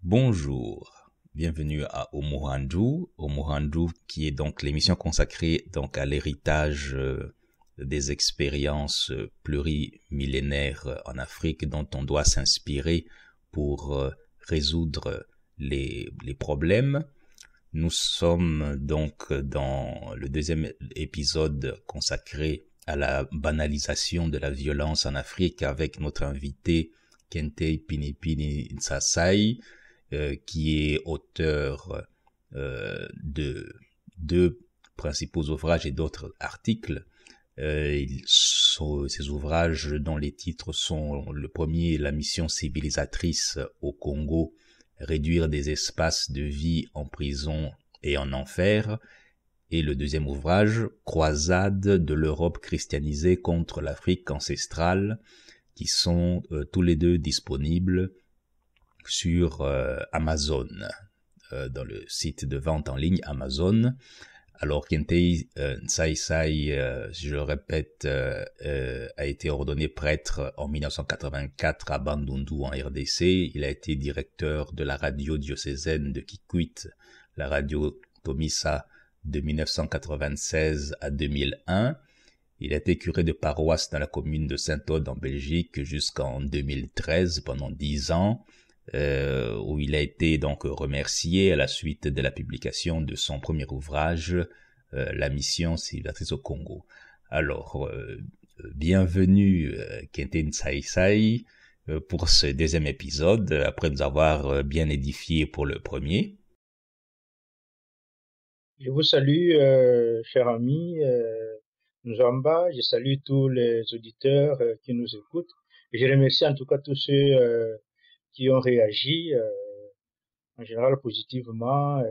Bonjour, bienvenue à Omuhandu. Omuhandu qui est donc l'émission consacrée donc à l'héritage des expériences plurimillénaires en Afrique dont on doit s'inspirer pour résoudre les problèmes. Nous sommes donc dans le deuxième épisode consacré à la banalisation de la violence en Afrique avec notre invité Kente Pinipini Nsasai, qui est auteur de deux principaux ouvrages et d'autres articles. Ces ouvrages dont les titres sont le premier, La mission civilisatrice au Congo, réduire des espaces de vie en prison et en enfer, et le deuxième ouvrage, Croisade de l'Europe christianisée contre l'Afrique ancestrale, qui sont tous les deux disponibles sur Amazon, dans le site de vente en ligne Amazon. Alors Kente Nsasai, je le répète, a été ordonné prêtre en 1984 à Bandundu en RDC. Il a été directeur de la radio diocésaine de Kikwit, la radio Tomisa, de 1996 à 2001. Il a été curé de paroisse dans la commune de Saint-Aude en Belgique jusqu'en 2013, pendant 10 ans, où il a été donc remercié à la suite de la publication de son premier ouvrage, La mission civilisatrice au Congo. Alors, bienvenue Kente Nsasai pour ce deuxième épisode, après nous avoir bien édifié pour le premier. Je vous salue, cher ami Nzamba. Je salue tous les auditeurs qui nous écoutent. Et je remercie en tout cas tous ceux qui ont réagi, en général positivement,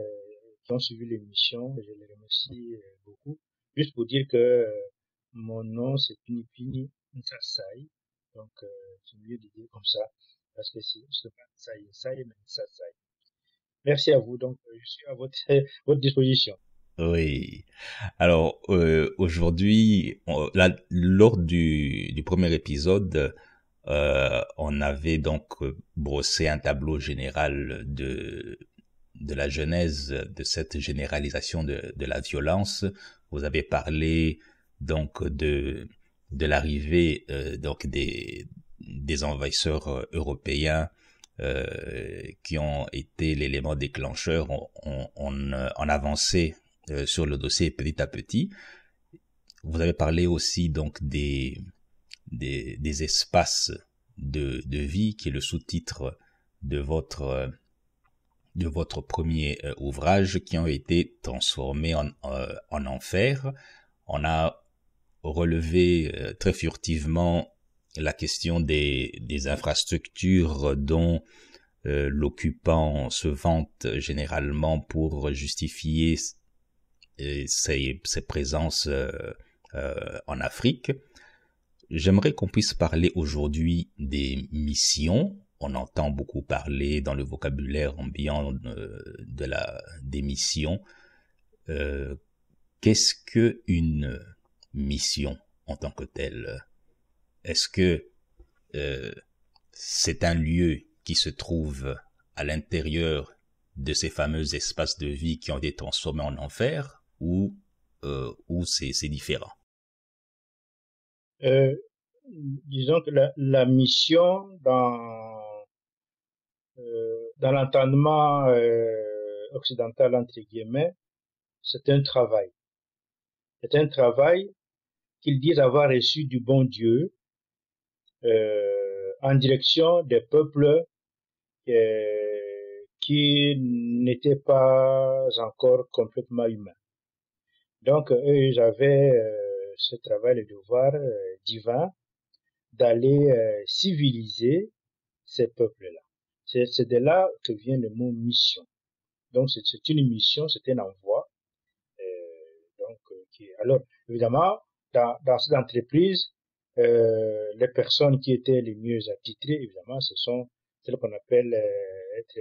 qui ont suivi l'émission. Je les remercie beaucoup. Juste pour dire que mon nom, c'est Pinipini Nsasai. Donc, c'est mieux de dire comme ça, parce que c'est pas Nsai, mais Nsasai. Merci à vous. Donc, je suis à votre disposition. Oui. Alors aujourd'hui, lors du premier épisode, on avait donc brossé un tableau général de la genèse de cette généralisation de la violence. Vous avez parlé donc de l'arrivée donc des envahisseurs européens qui ont été l'élément déclencheur en avancée sur le dossier petit à petit. Vous avez parlé aussi donc des espaces de vie, qui est le sous-titre de votre premier ouvrage, qui ont été transformés en enfer. On a relevé très furtivement la question des infrastructures dont l'occupant se vante généralement pour justifier ses présences en Afrique. J'aimerais qu'on puisse parler aujourd'hui des missions. On entend beaucoup parler dans le vocabulaire ambiant des missions. Qu'est-ce que une mission en tant que telle? Est-ce que c'est un lieu qui se trouve à l'intérieur de ces fameux espaces de vie qui ont été transformés en enfer, ou c'est différent? Disons que la mission dans l'entendement occidental, entre guillemets, c'est un travail. C'est un travail qu'ils disent avoir reçu du bon Dieu en direction des peuples qui n'étaient pas encore complètement humains. Donc, eux, ils avaient ce travail, le devoir divin d'aller civiliser ces peuples-là. C'est de là que vient le mot mission. Donc, c'est une mission, c'est un envoi. Alors, évidemment, dans cette entreprise, les personnes qui étaient les mieux attitrées, évidemment, ce sont celles qu'on appelle être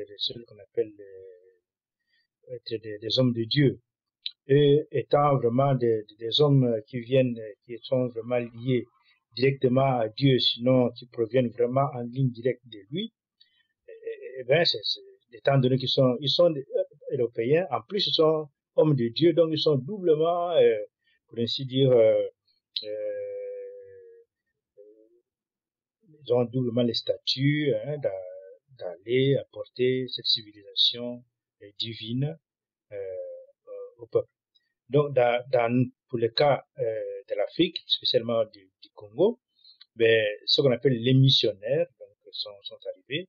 des hommes de Dieu. Et étant vraiment des hommes qui sont vraiment liés directement à Dieu, sinon qui proviennent vraiment en ligne directe de lui, eh bien, étant donné ils sont européens, en plus ils sont hommes de Dieu, donc ils sont doublement, pour ainsi dire, ils ont doublement les statuts hein, d'aller apporter cette civilisation divine au peuple. Donc, pour le cas de l'Afrique, spécialement du Congo, ben, ce qu'on appelle les missionnaires sont arrivés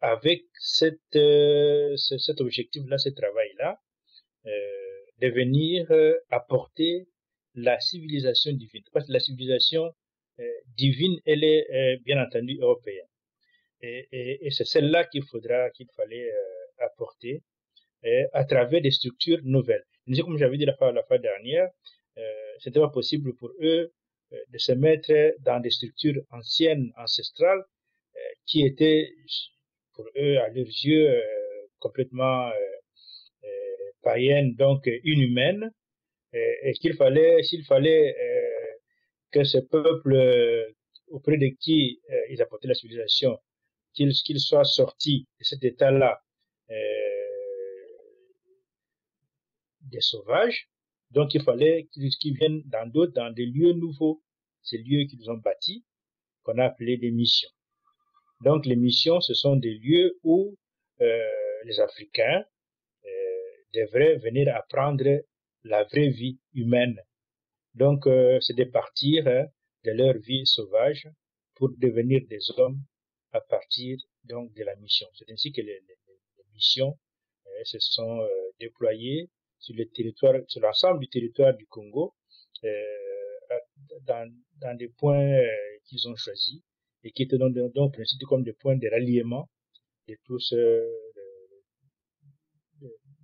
avec cet objectif-là, ce travail-là, de venir apporter la civilisation divine. Parce que la civilisation divine, elle est bien entendu européenne. Et c'est celle-là qu'il fallait apporter à travers des structures nouvelles. Comme j'avais dit la fois dernière, c'était pas possible pour eux de se mettre dans des structures anciennes, ancestrales, qui étaient pour eux, à leurs yeux, complètement païennes, donc inhumaines, et s'il fallait que ce peuple auprès de qui ils apportaient la civilisation, qu'ils soient sortis de cet état-là des sauvages, donc il fallait qu'ils viennent dans des lieux nouveaux, ces lieux qu'ils ont bâtis, qu'on a appelés des missions. Donc les missions, ce sont des lieux où les Africains devraient venir apprendre la vraie vie humaine. Donc c'est de partir de leur vie sauvage pour devenir des hommes à partir donc de la mission. C'est ainsi que les missions se sont déployées sur le territoire, sur l'ensemble du territoire du Congo, dans des points qu'ils ont choisis et qui étaient donc principe comme des points de ralliement de tous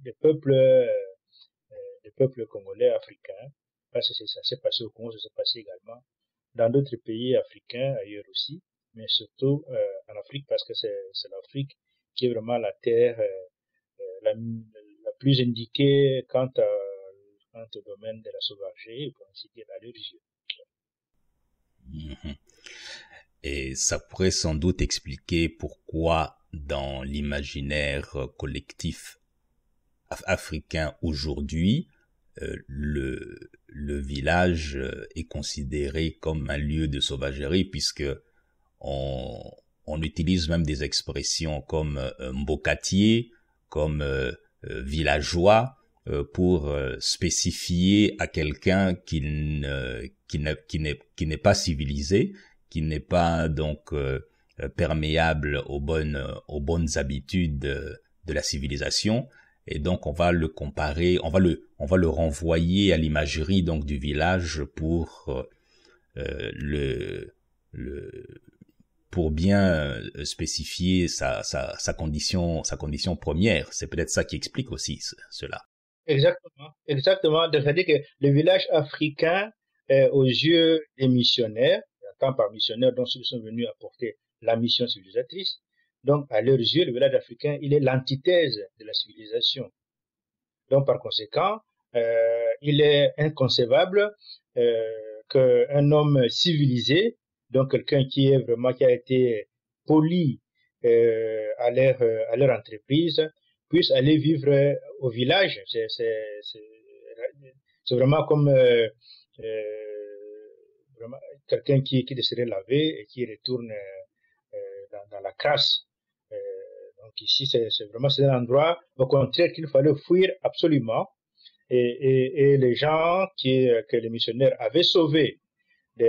des peuples congolais africains. Parce que ça s'est passé au Congo, ça s'est passé également dans d'autres pays africains, ailleurs aussi, mais surtout en Afrique, parce que c'est l'Afrique qui est vraiment la terre la plus indiquée quant au domaine de la sauvagerie, pour ainsi dire, à leurs yeux. Mhm. Et ça pourrait sans doute expliquer pourquoi dans l'imaginaire collectif africain aujourd'hui, le village est considéré comme un lieu de sauvagerie, puisque on utilise même des expressions comme mbokatier, comme villageois, pour spécifier à quelqu'un qui n'est pas civilisé, qui n'est pas donc perméable aux bonnes habitudes de la civilisation. Et donc on va le comparer, on va le renvoyer à l'imagerie donc du village pour pour bien spécifier sa condition première. C'est peut-être ça qui explique aussi cela. Exactement. C'est-à-dire que le village africain, aux yeux des missionnaires, tant par missionnaires, dont ceux qui sont venus apporter la mission civilisatrice, donc à leurs yeux, le village africain, il est l'antithèse de la civilisation. Donc par conséquent, il est inconcevable qu'un homme civilisé, donc quelqu'un qui a été poli à leur entreprise, puisse aller vivre au village. C'est vraiment comme vraiment quelqu'un qui serait lavé et qui retourne dans la crasse. Donc ici, c'est un endroit, au contraire, qu'il fallait fuir absolument. Et les gens que les missionnaires avaient sauvés de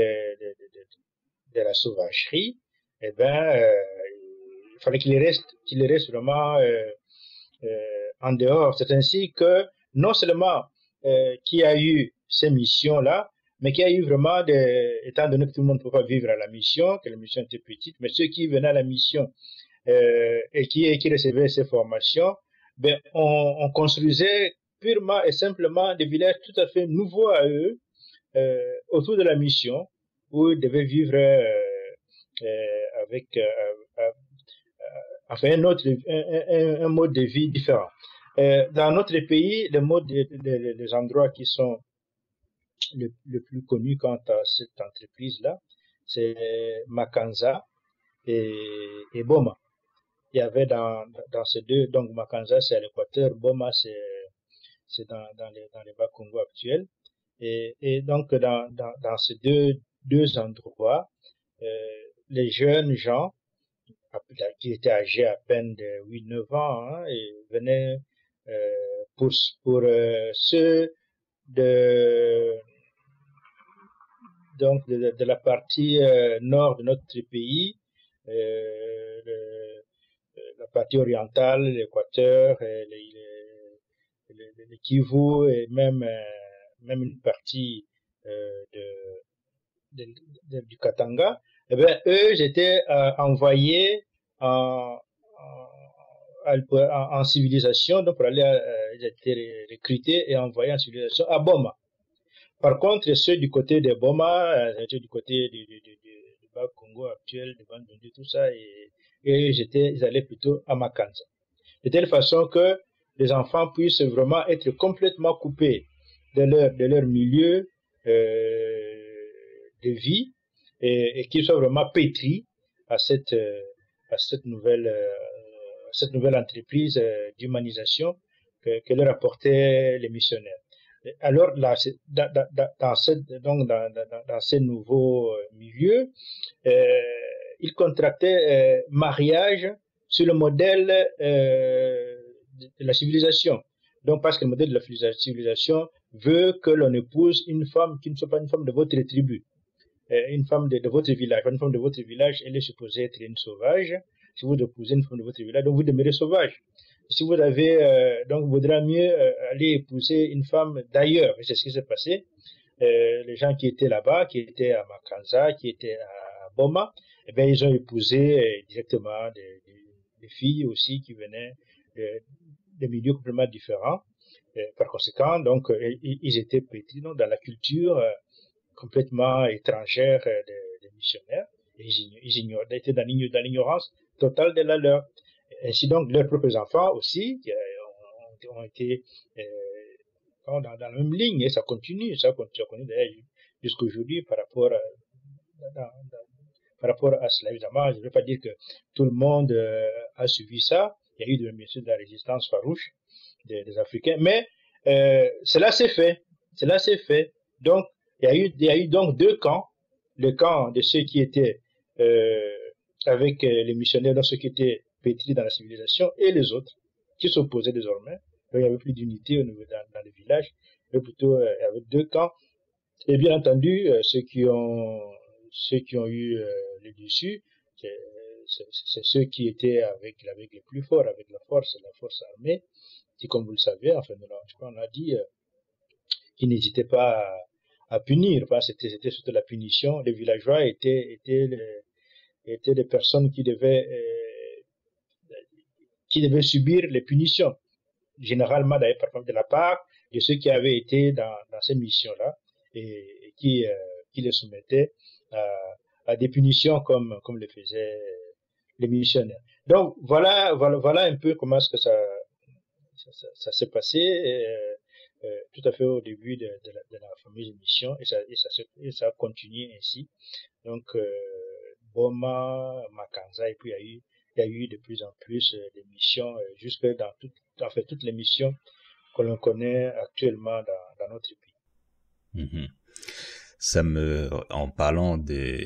la sauvagerie, eh ben, il fallait qu'ils restent vraiment en dehors. C'est ainsi que non seulement qu'il y a eu ces missions-là, mais qu'il y a eu vraiment, étant donné que tout le monde ne peut pas vivre à la mission, que la mission était petite, mais ceux qui venaient à la mission et qui recevaient ces formations, ben, on construisait purement et simplement des villages tout à fait nouveaux à eux, autour de la mission, où ils devaient vivre avec enfin un mode de vie différent. Dans notre pays, les endroits qui sont le plus connus quant à cette entreprise-là, c'est Makanza et Boma. il y avait dans ces deux, donc Makanza c'est à l'équateur, Boma c'est dans les Bas-Congo actuels. Et donc dans ces deux endroits, les jeunes gens qui étaient âgés à peine de 8-9 ans, hein, et venaient pour ceux de donc de la partie nord de notre pays, la partie orientale, l'Équateur, le Kivu et même une partie du Katanga, eh bien, eux, j'étais envoyés en civilisation, donc pour aller, ils étaient recrutés et envoyés en civilisation à Boma. Par contre, ceux du côté de Boma, ceux du côté du Bas-Congo actuel, de Bandundu, tout ça, et ils allaient plutôt à Makanza. De telle façon que les enfants puissent vraiment être complètement coupés de leur milieu de vie et qu'ils soient vraiment pétris à cette nouvelle entreprise d'humanisation que leur apportaient les missionnaires. Alors là, dans ces nouveaux milieux, ils contractaient mariage sur le modèle de la civilisation. Donc parce que le modèle de la civilisation veut que l'on épouse une femme qui ne soit pas une femme de votre tribu, une femme de votre village. Une femme de votre village, elle est supposée être une sauvage. Si vous épousez une femme de votre village, donc vous demeurez sauvage. Si vous avez, donc, il vaudra mieux aller épouser une femme d'ailleurs. Et c'est ce qui s'est passé. Les gens qui étaient là-bas, qui étaient à Makanza, qui étaient à Boma, eh bien, ils ont épousé directement des filles aussi qui venaient de milieux complètement différents. Par conséquent, donc, ils étaient pétris dans la culture complètement étrangère des missionnaires. Ils étaient dans l'ignorance totale de la leur. Ainsi donc, leurs propres enfants aussi ont été dans la même ligne, et ça continue d'ailleurs jusqu'à aujourd'hui par rapport à cela. Évidemment, je ne veux pas dire que tout le monde a suivi ça. Il y a eu bien sûr de la résistance farouche des Africains, mais cela s'est fait. Donc, il y a eu donc deux camps. Le camp de ceux qui étaient avec les missionnaires, donc ceux qui étaient pétris dans la civilisation, et les autres qui s'opposaient désormais. Donc, il n'y avait plus d'unité au niveau dans les villages, mais plutôt il y avait deux camps. Et bien entendu, ceux qui ont eu le dessus, c'est ceux qui étaient avec les plus forts, avec la force armée, qui, comme vous le savez, enfin, je crois, on a dit, qu'ils n'hésitaient pas à punir. Enfin, c'était surtout la punition. Les villageois étaient des personnes qui devaient subir les punitions, généralement d'ailleurs parfois de la part de ceux qui avaient été dans ces missions-là et qui les soumettaient à des punitions comme le faisaient les missionnaires. Donc voilà un peu comment est-ce que ça s'est passé tout à fait au début de la fameuse mission, et ça a continué ainsi. Donc Boma, Makanza, et puis il y a eu de plus en plus de missions jusque dans toutes les missions que l'on connaît actuellement dans notre pays. Mm-hmm. En parlant de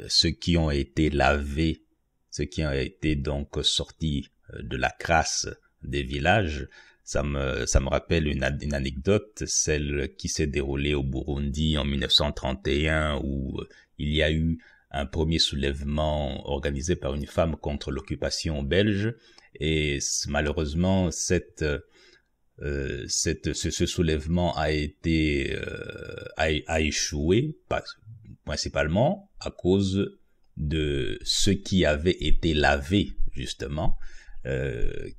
ceux qui ont été lavés, ceux qui ont été donc sortis de la crasse des villages, ça me rappelle une anecdote, celle qui s'est déroulée au Burundi en 1931, où il y a eu un premier soulèvement organisé par une femme contre l'occupation belge, et malheureusement ce soulèvement a échoué, principalement à cause de ceux qui avaient été lavés, justement,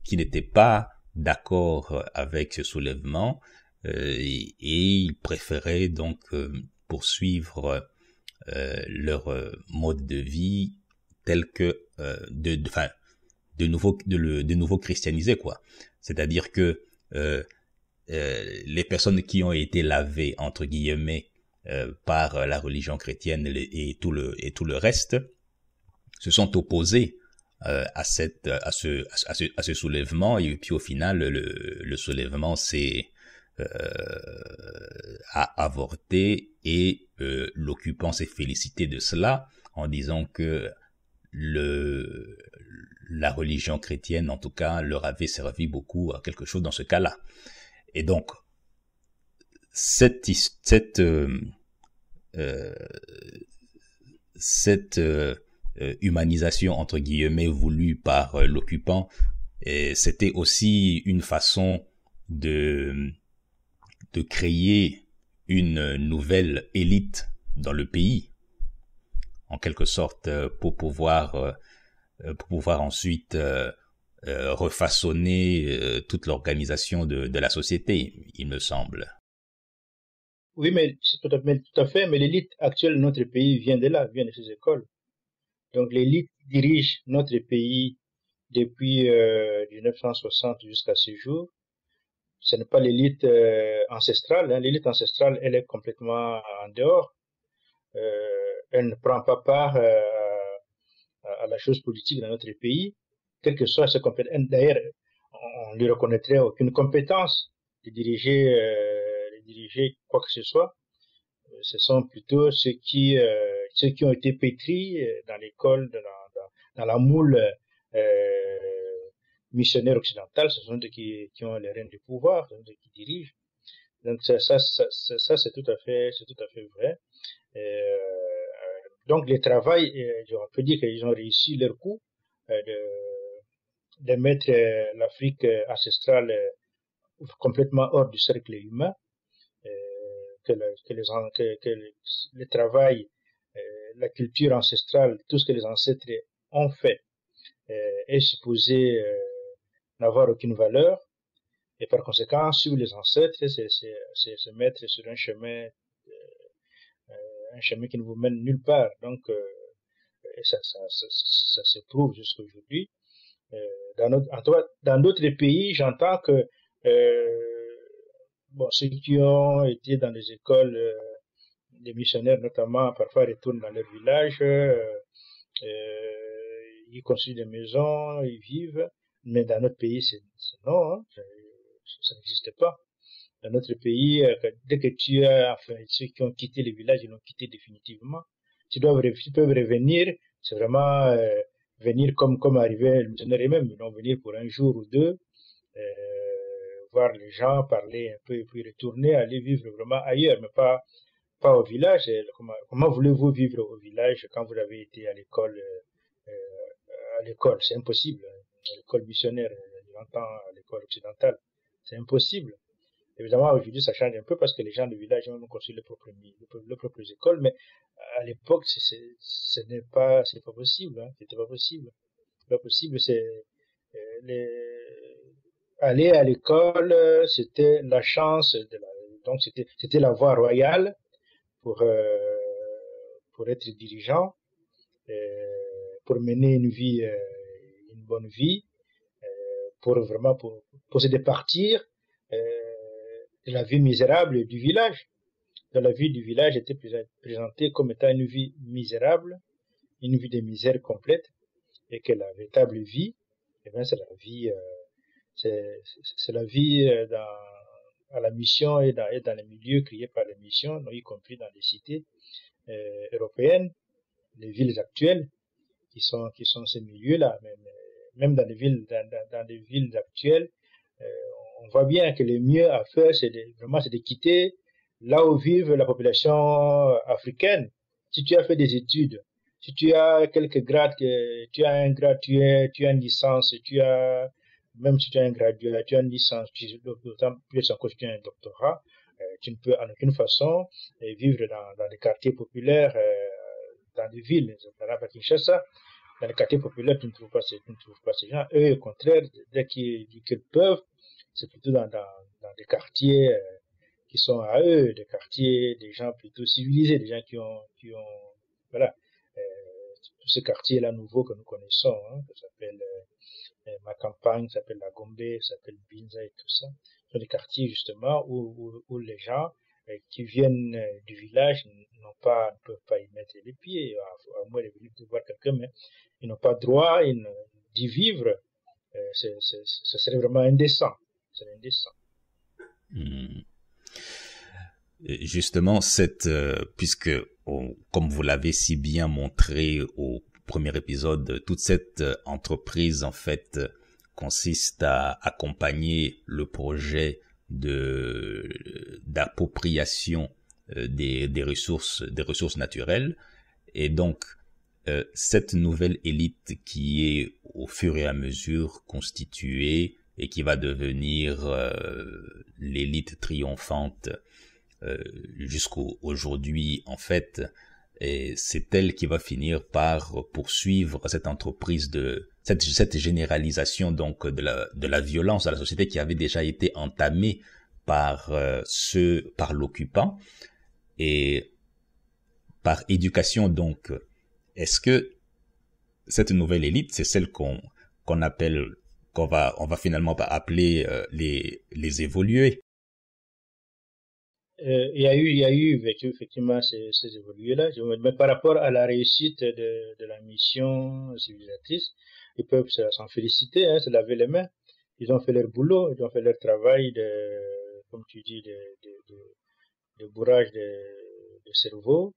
qui n'étaient pas d'accord avec ce soulèvement, et ils préféraient donc poursuivre leur mode de vie tel que de nouveau christianisé, quoi. C'est-à-dire que les personnes qui ont été lavées entre guillemets par la religion chrétienne et tout le reste se sont opposés à ce soulèvement, et puis au final le soulèvement s'est a avorté, et l'occupant s'est félicité de cela en disant que la religion chrétienne, en tout cas, leur avait servi beaucoup à quelque chose dans ce cas-là. Et donc, cette humanisation, entre guillemets, voulue par l'occupant, c'était aussi une façon de créer une nouvelle élite dans le pays, en quelque sorte, pour pouvoir ensuite refaçonner toute l'organisation de la société, il me semble. Oui, mais c'est tout à fait, mais l'élite actuelle de notre pays vient de là, vient de ces écoles. Donc l'élite dirige notre pays depuis 1960 jusqu'à ce jour. Ce n'est pas l'élite ancestrale. Hein. L'élite ancestrale, elle est complètement en dehors. Elle ne prend pas part à la chose politique dans notre pays, quelle que soit sa compétence. D'ailleurs, on ne lui reconnaîtrait aucune compétence de diriger quoi que ce soit. Ce sont plutôt ceux qui ont été pétris dans l'école, dans la moule missionnaire occidentale. Ce sont eux qui ont les rênes du pouvoir, ce sont eux qui dirigent. Donc ça c'est tout à fait vrai. Donc les travail, on peut dire qu'ils ont réussi leur coup de mettre l'Afrique ancestrale complètement hors du cercle humain, que le travail, la culture ancestrale, tout ce que les ancêtres ont fait est supposé n'avoir aucune valeur, et par conséquent suivre les ancêtres, c'est se mettre sur un chemin qui ne vous mène nulle part. Donc et ça se prouve jusqu'à aujourd'hui. Dans d'autres pays, j'entends que ceux qui ont été dans les écoles, des missionnaires notamment, parfois retournent dans leur village, ils construisent des maisons, ils vivent, mais dans notre pays, c'est non, hein, ça n'existe pas. Dans notre pays, dès que ceux qui ont quitté les villages, ils l'ont quitté définitivement. Ils peuvent revenir, c'est vraiment venir comme arrivait le missionnaire eux-mêmes. Ils vont venir pour un jour ou deux, voir les gens, parler un peu, et puis retourner, aller vivre vraiment ailleurs, mais pas au village. Comment voulez-vous vivre au village quand vous avez été à l'école c'est impossible. À l'école missionnaire, j'entends à l'école occidentale, c'est impossible. Évidemment, aujourd'hui, ça change un peu parce que les gens du village ont construit leurs propres écoles, mais à l'époque, ce n'est pas possible, hein. C'était pas possible. C'est pas possible, aller à l'école, c'était la chance donc c'était la voie royale pour être dirigeant, pour mener une bonne vie, pour vraiment pour se départir de la vie misérable du village. Dans la vie du village était présentée comme étant une vie misérable, une vie de misère complète, et que la véritable vie, eh bien, c'est la vie, c'est la vie à la mission et dans les milieux créés par les missions, y compris dans les cités européennes, les villes actuelles, qui sont ces milieux-là. Même dans les villes actuelles, on voit bien que le mieux à faire, c'est de quitter là où vive la population africaine. Si tu as fait des études, si tu as quelques grades, tu as un grade, tu as une licence, même si tu as un graduat, tu as une licence, d'autant plus encore si tu as un doctorat, tu ne peux en aucune façon vivre dans des quartiers populaires, dans des villes. À Kinshasa, dans les quartiers populaires, tu ne trouves pas ces gens. Eux, au contraire, dès qu'ils peuvent, c'est plutôt dans des quartiers qui sont à eux, des quartiers, des gens plutôt civilisés, des gens qui ont voilà, tous ces quartiers-là nouveaux que nous connaissons, hein, ça s'appelle ma campagne, ça s'appelle la Gombe, ça s'appelle Binza et tout ça. Ce sont des quartiers justement où les gens qui viennent du village ne peuvent pas y mettre les pieds, à moins de venir voir quelqu'un, mais ils n'ont pas droit, ils d'y vivre, ce serait vraiment indécent. C'est indécent. Justement, puisque, comme vous l'avez si bien montré au premier épisode, toute cette entreprise, en fait, consiste à accompagner le projet d'appropriation des ressources naturelles. Et donc, cette nouvelle élite qui est au fur et à mesure constituée et qui va devenir l'élite triomphante jusqu'au aujourd'hui, en fait, et c'est elle qui va finir par poursuivre cette entreprise cette généralisation donc de la violence dans la société qui avait déjà été entamée par par l'occupant et par éducation. Donc, est-ce que cette nouvelle élite, c'est celle qu'on va finalement appeler les évolués? Il y a eu effectivement ces évolués-là, mais par rapport à la réussite de la mission civilisatrice, ils peuvent s'en féliciter, hein, se laver les mains. Ils ont fait leur boulot, ils ont fait leur travail comme tu dis, de bourrage de cerveau,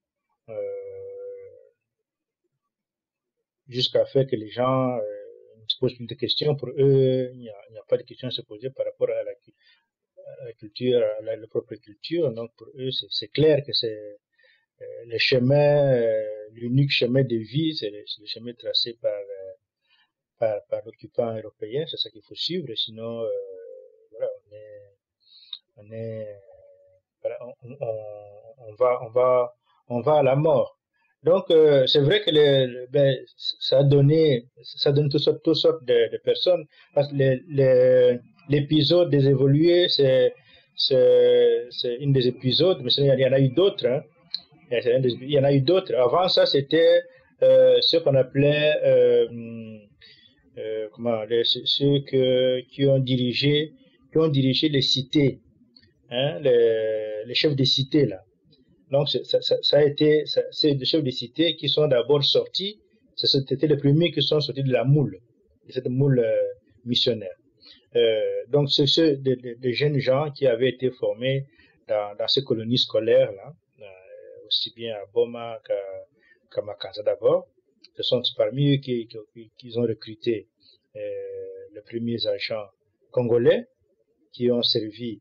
jusqu'à faire que les gens ne se posent plus de questions. Pour eux, il n'y a pas de questions à se poser par rapport à la culture, à la propre culture. Donc pour eux, c'est clair que c'est le chemin, l'unique chemin de vie, c'est le chemin tracé par l'occupant européen. C'est ça qu'il faut suivre. Sinon, voilà, voilà, on va à la mort. Donc c'est vrai que ça donne toutes sortes de personnes. Parce que l'épisode des évolués, c'est une des épisodes, mais il y en a eu d'autres. Hein. Il y en a eu d'autres. Avant ça, c'était ce qu'on appelait ceux qui ont dirigé les cités, hein, les chefs des cités là. Donc c'est des chefs des cités qui sont d'abord sortis. C'était les premiers qui sont sortis de la moule, de cette moule missionnaire. Donc c'est des jeunes gens qui avaient été formés dans ces colonies scolaires là, aussi bien à Boma qu'à Makanza d'abord. Ce sont parmi eux qui ont recruté les premiers agents congolais qui ont servi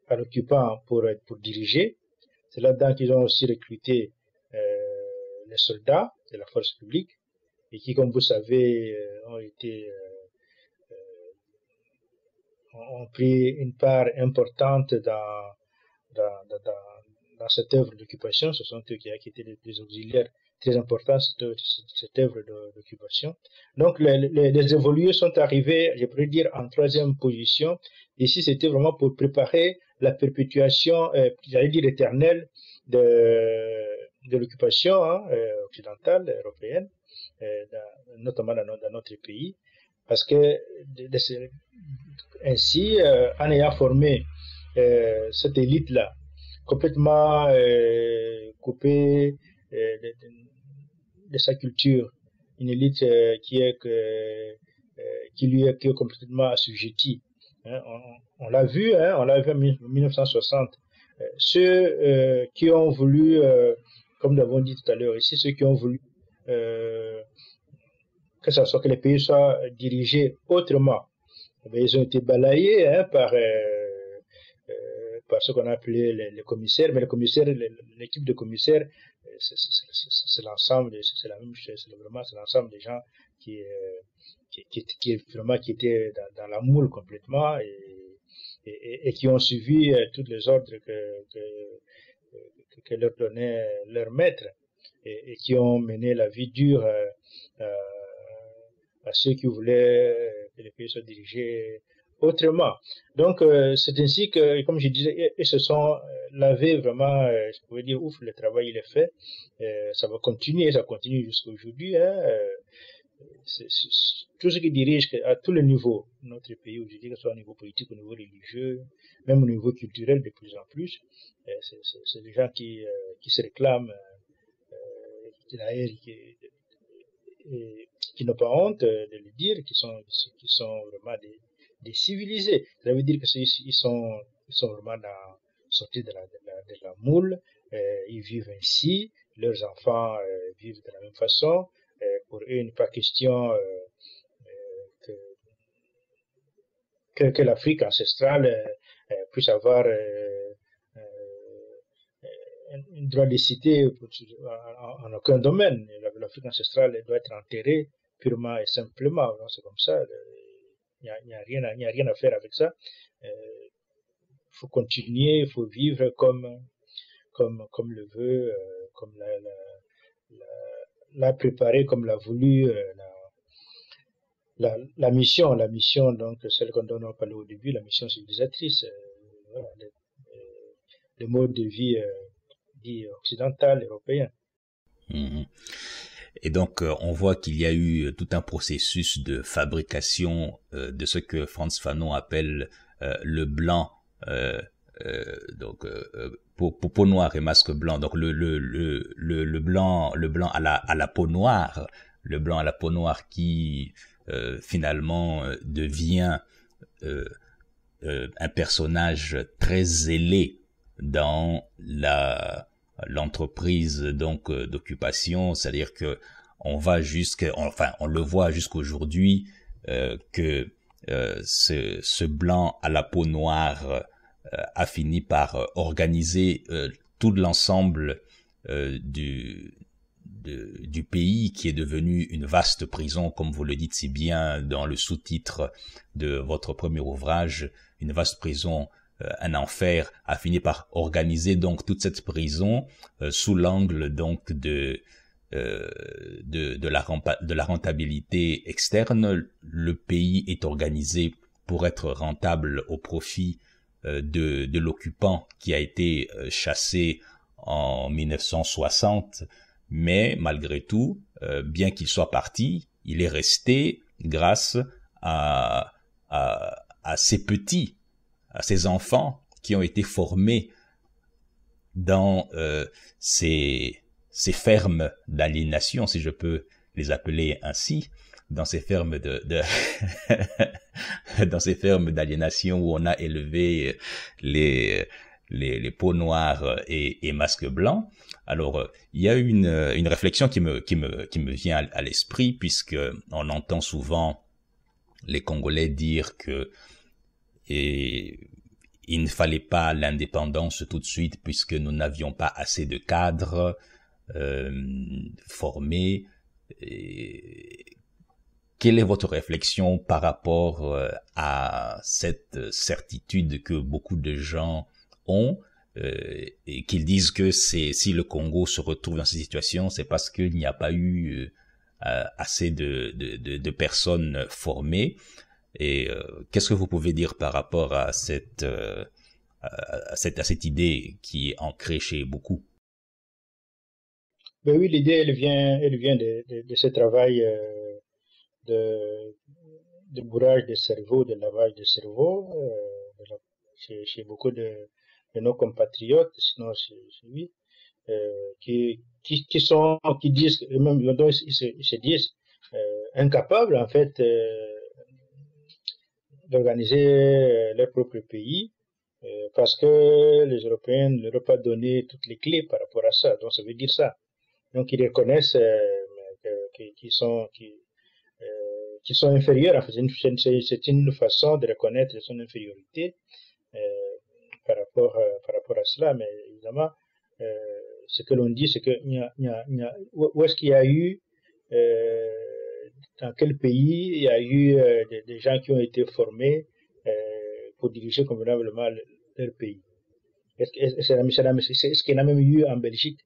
à l'occupant pour diriger. C'est là-dedans qu'ils ont aussi recruté les soldats de la force publique et qui, comme vous savez, ont pris une part importante dans cette œuvre d'occupation. Ce sont eux qui étaient des auxiliaires très importants de cette œuvre d'occupation. Donc les évolués sont arrivés, je pourrais dire, en troisième position. Ici, c'était vraiment pour préparer la perpétuation, j'allais dire éternelle, de l'occupation occidentale, européenne, notamment dans notre pays. Parce que ainsi, en ayant formé cette élite-là, complètement coupée de sa culture, une élite qui lui est complètement assujettie. Hein, on l'a vu, hein, on l'a vu en 1960. Ceux qui ont voulu, comme nous l'avons dit tout à l'heure ici, ceux qui ont voulu que les pays soient dirigés autrement, mais ils ont été balayés hein, par ce qu'on a appelé les commissaires, mais les commissaires, l'équipe de commissaires, c'est l'ensemble, c'est la même chose, c'est l'ensemble des gens qui étaient dans la moule complètement et qui ont suivi tous les ordres que leur donnait leur maître et qui ont mené la vie dure à ceux qui voulaient que les pays soient dirigés autrement. Donc, c'est ainsi que, comme je disais, ils se sont lavés vraiment, je pourrais dire, ouf, le travail il est fait. Ça va continuer, ça continue jusqu'à aujourd'hui. Hein, tout ce qui dirige à tous les niveaux notre pays aujourd'hui, que ce soit au niveau politique, au niveau religieux, même au niveau culturel de plus en plus, c'est des gens qui se réclament qui n'ont pas honte de le dire, qui sont vraiment des civilisés. Ça veut dire que ils sont vraiment sortis de la moule, ils vivent ainsi, leurs enfants vivent de la même façon. Pour eux, il n'est pas question que l'Afrique ancestrale puisse avoir un droit de cité en aucun domaine. L'Afrique ancestrale doit être enterrée purement et simplement. C'est comme ça. Il n'y a rien à faire avec ça. Il faut continuer, il faut vivre comme le veut, comme l'a préparé, comme l'a voulu la mission, donc celle dont on a parlé au début, la mission civilisatrice, voilà, le mode de vie dit occidental, européen. Mmh. Et donc, on voit qu'il y a eu tout un processus de fabrication de ce que Frantz Fanon appelle le blanc, donc peau noire et masque blanc. Donc le blanc à la peau noire, le blanc à la peau noire qui finalement devient un personnage très zélé dans l'entreprise donc d'occupation, c'est-à-dire que on le voit jusqu'aujourd'hui que ce blanc à la peau noire a fini par organiser tout l'ensemble du pays, qui est devenu une vaste prison, comme vous le dites si bien dans le sous-titre de votre premier ouvrage, une vaste prison, un enfer, a fini par organiser donc toute cette prison sous l'angle donc de la rentabilité externe. Le pays est organisé pour être rentable au profit de l'occupant qui a été chassé en 1960, mais malgré tout, bien qu'il soit parti, il est resté grâce à ses petits, à ses enfants qui ont été formés dans ces fermes d'aliénation, si je peux les appeler ainsi, dans ces fermes dans ces fermes d'aliénation où on a élevé les peaux noires et masques blancs. Alors, il y a une réflexion qui me vient à l'esprit, puisque on entend souvent les Congolais dire que il ne fallait pas l'indépendance tout de suite puisque nous n'avions pas assez de cadres formés. Quelle est votre réflexion par rapport à cette certitude que beaucoup de gens ont et qu'ils disent que si le Congo se retrouve dans cette situation, c'est parce qu'il n'y a pas eu assez de personnes formées. Et qu'est-ce que vous pouvez dire par rapport à cette idée qui est ancrée chez beaucoup? Ben oui, l'idée, elle vient de ce travail de bourrage de cerveau, de lavage de cerveau, chez beaucoup de nos compatriotes, sinon chez lui, qui disent, même dont ils se disent incapables en fait d'organiser leur propre pays parce que les Européens ne leur ont pas donné toutes les clés par rapport à ça. Donc ça veut dire ça. Donc ils reconnaissent qu'ils sont inférieurs. En fait, c'est une façon de reconnaître son infériorité par rapport à cela. Mais évidemment, ce que l'on dit, c'est que où est-ce qu'il y a eu dans quel pays il y a eu des gens qui ont été formés pour diriger convenablement leur pays. Est-ce qu'il y en a même eu en Belgique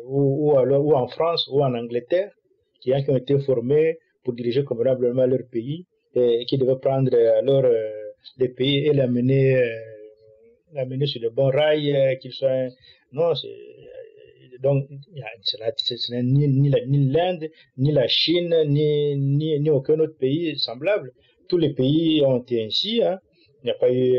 ou en France ou en Angleterre, des gens qui ont été formés pour diriger convenablement leur pays et qui devaient prendre alors des pays et l'amener sur le bon rail, qu'ils soient... Non, donc, ce n'est ni l'Inde, ni la Chine, ni aucun autre pays semblable. Tous les pays ont été ainsi. Hein. Il n'y a pas eu...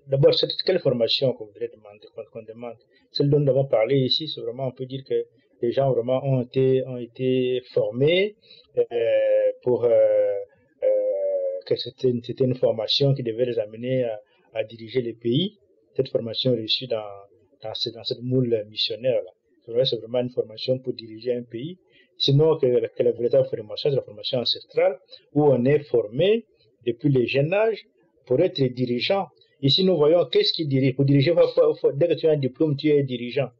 D'abord, quelle formation qu'on voudrait demander, qu'on demande? Celle dont nous avons parlé ici, c'est vraiment, on peut dire que les gens vraiment ont été formés pour que c'était une formation qui devait les amener à diriger les pays. Cette formation reçue dans cette moule missionnaire-là. C'est vraiment une formation pour diriger un pays. Sinon, que la véritable formation, c'est la formation ancestrale, où on est formé depuis le jeune âge pour être dirigeant. Ici, nous voyons qu'est-ce qui dirige. Pour diriger, dès que tu as un diplôme, tu es dirigeant.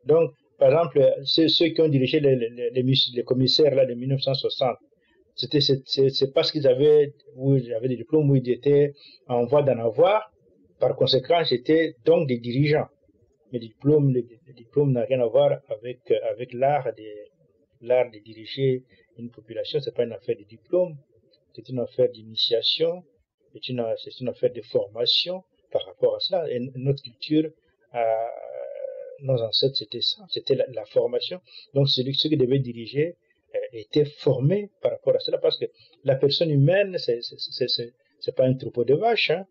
Donc, par exemple, ceux qui ont dirigé les commissaires là, de 1960, c'est parce qu'ils avaient des diplômes où ils étaient en voie d'en avoir. Par conséquent, c'était donc des dirigeants. Mais le diplôme n'a rien à voir avec l'art de diriger une population. C'est pas une affaire de diplôme, c'est une affaire d'initiation, c'est une affaire de formation par rapport à cela. Et notre culture, nos ancêtres, c'était ça, c'était la formation. Donc, ceux qui devaient diriger étaient formés par rapport à cela, parce que la personne humaine, c'est pas un troupeau de vaches, hein.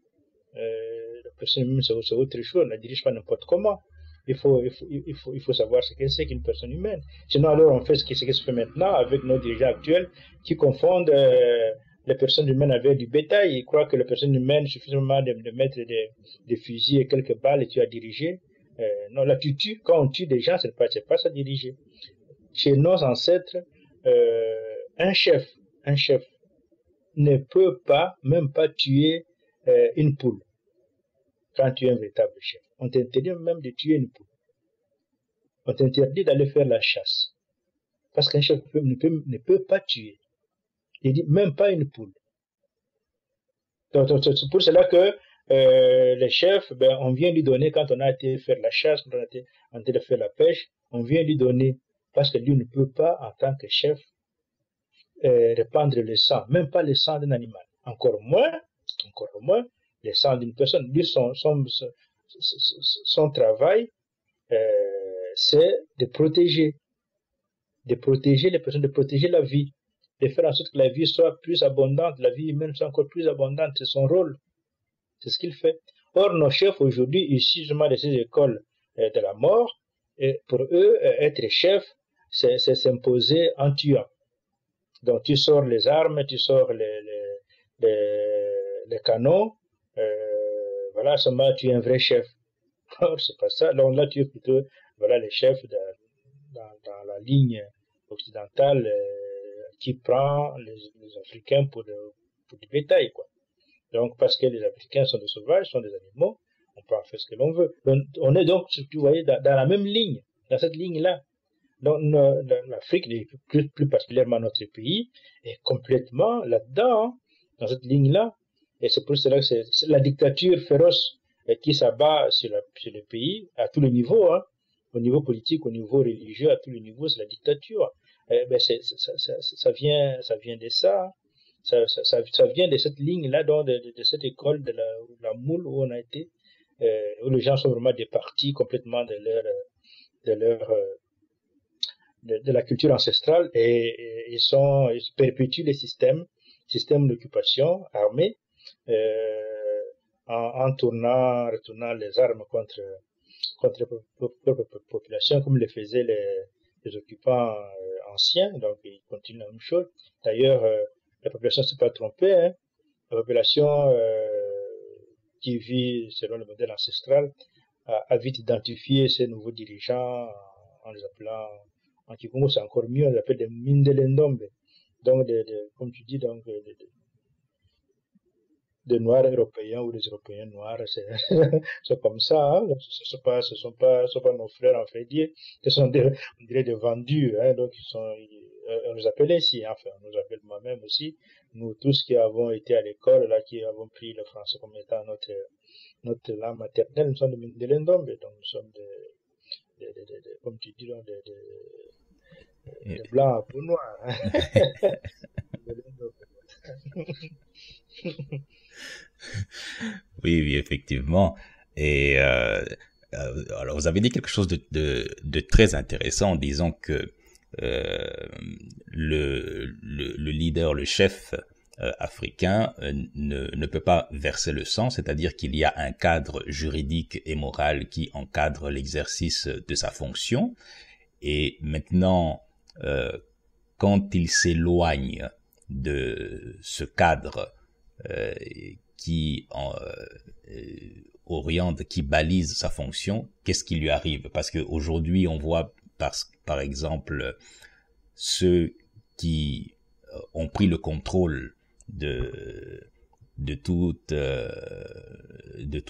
La personne humaine, c'est autre chose, on ne la dirige pas n'importe comment. Il faut savoir ce que c'est qu'une personne humaine. Sinon, alors, on fait ce qui se fait maintenant avec nos dirigeants actuels qui confondent les personnes humaines avec du bétail. Ils croient que la personne humaine, suffisamment de mettre des fusils et quelques balles et tu as dirigé. Non, là, tu tues. Quand on tue des gens, c'est pas ça diriger. Chez nos ancêtres, un chef ne peut pas, même pas tuer une poule. Quand tu es un véritable chef, on t'interdit même de tuer une poule. On t'interdit d'aller faire la chasse. Parce qu'un chef ne peut pas tuer. Il dit même pas une poule. Donc c'est pour cela que les chefs, on vient lui donner, quand on a été faire la chasse, quand on a été faire la pêche, on vient lui donner, parce que lui ne peut pas, en tant que chef, répandre le sang, même pas le sang d'un animal. Encore moins, le sang d'une personne. Lui, son travail, c'est de protéger les personnes, de protéger la vie, de faire en sorte que la vie soit plus abondante, la vie humaine soit encore plus abondante. C'est son rôle. C'est ce qu'il fait. Or, nos chefs aujourd'hui, issus justement de ces écoles de la mort, pour eux, être chef, c'est s'imposer en tuant. Donc, tu sors les armes, tu sors les canons, voilà, seulement tu es un vrai chef. Or, c'est pas ça. Donc là, tu es plutôt, voilà, les chefs dans la ligne occidentale qui prend les Africains pour du bétail, quoi. Donc, parce que les Africains sont des sauvages, sont des animaux, on peut en faire ce que l'on veut. Donc, on est donc, tu voyez, dans la même ligne, dans cette ligne-là. Donc, l'Afrique, plus particulièrement notre pays, est complètement là-dedans, dans cette ligne-là. Et c'est pour cela que c'est la dictature féroce qui s'abat sur le pays, à tous les niveaux, hein, au niveau politique, au niveau religieux, à tous les niveaux, c'est la dictature. Ça vient de ça. Ça vient de cette ligne-là, de cette école de la moule où on a été, où les gens sont vraiment départis complètement de la culture ancestrale et ils perpétuent les systèmes d'occupation armés, en retournant les armes contre la population, comme le faisaient les occupants anciens. Donc, ils continuent la même chose. D'ailleurs, la population ne s'est pas trompée, hein. La population qui vit selon le modèle ancestral a vite identifié ces nouveaux dirigeants en les appelant, en Kikongo c'est encore mieux, on les appelle des Mindelendombe. Donc, comme tu dis, donc, des Noirs européens ou des Européens noirs, c'est comme ça, hein. Ce sont pas nos frères en Frédier, ce sont on dirait des vendus, hein. Donc, on nous appelle ainsi, hein. Enfin, on nous appelle moi-même aussi, nous tous qui avons été à l'école, là, qui avons pris le français comme étant notre langue maternelle, nous sommes des Mindelendombe, donc nous sommes comme tu dis, donc, des blancs à peau noire, hein. Oui, effectivement. Et alors, vous avez dit quelque chose de très intéressant en disant que le leader, le chef africain ne peut pas verser le sang, c'est-à-dire qu'il y a un cadre juridique et moral qui encadre l'exercice de sa fonction. Et maintenant, quand il s'éloigne de ce cadre qui oriente, qui balise sa fonction, qu'est-ce qui lui arrive? Parce qu'aujourd'hui, on voit par exemple ceux qui ont pris le contrôle de tous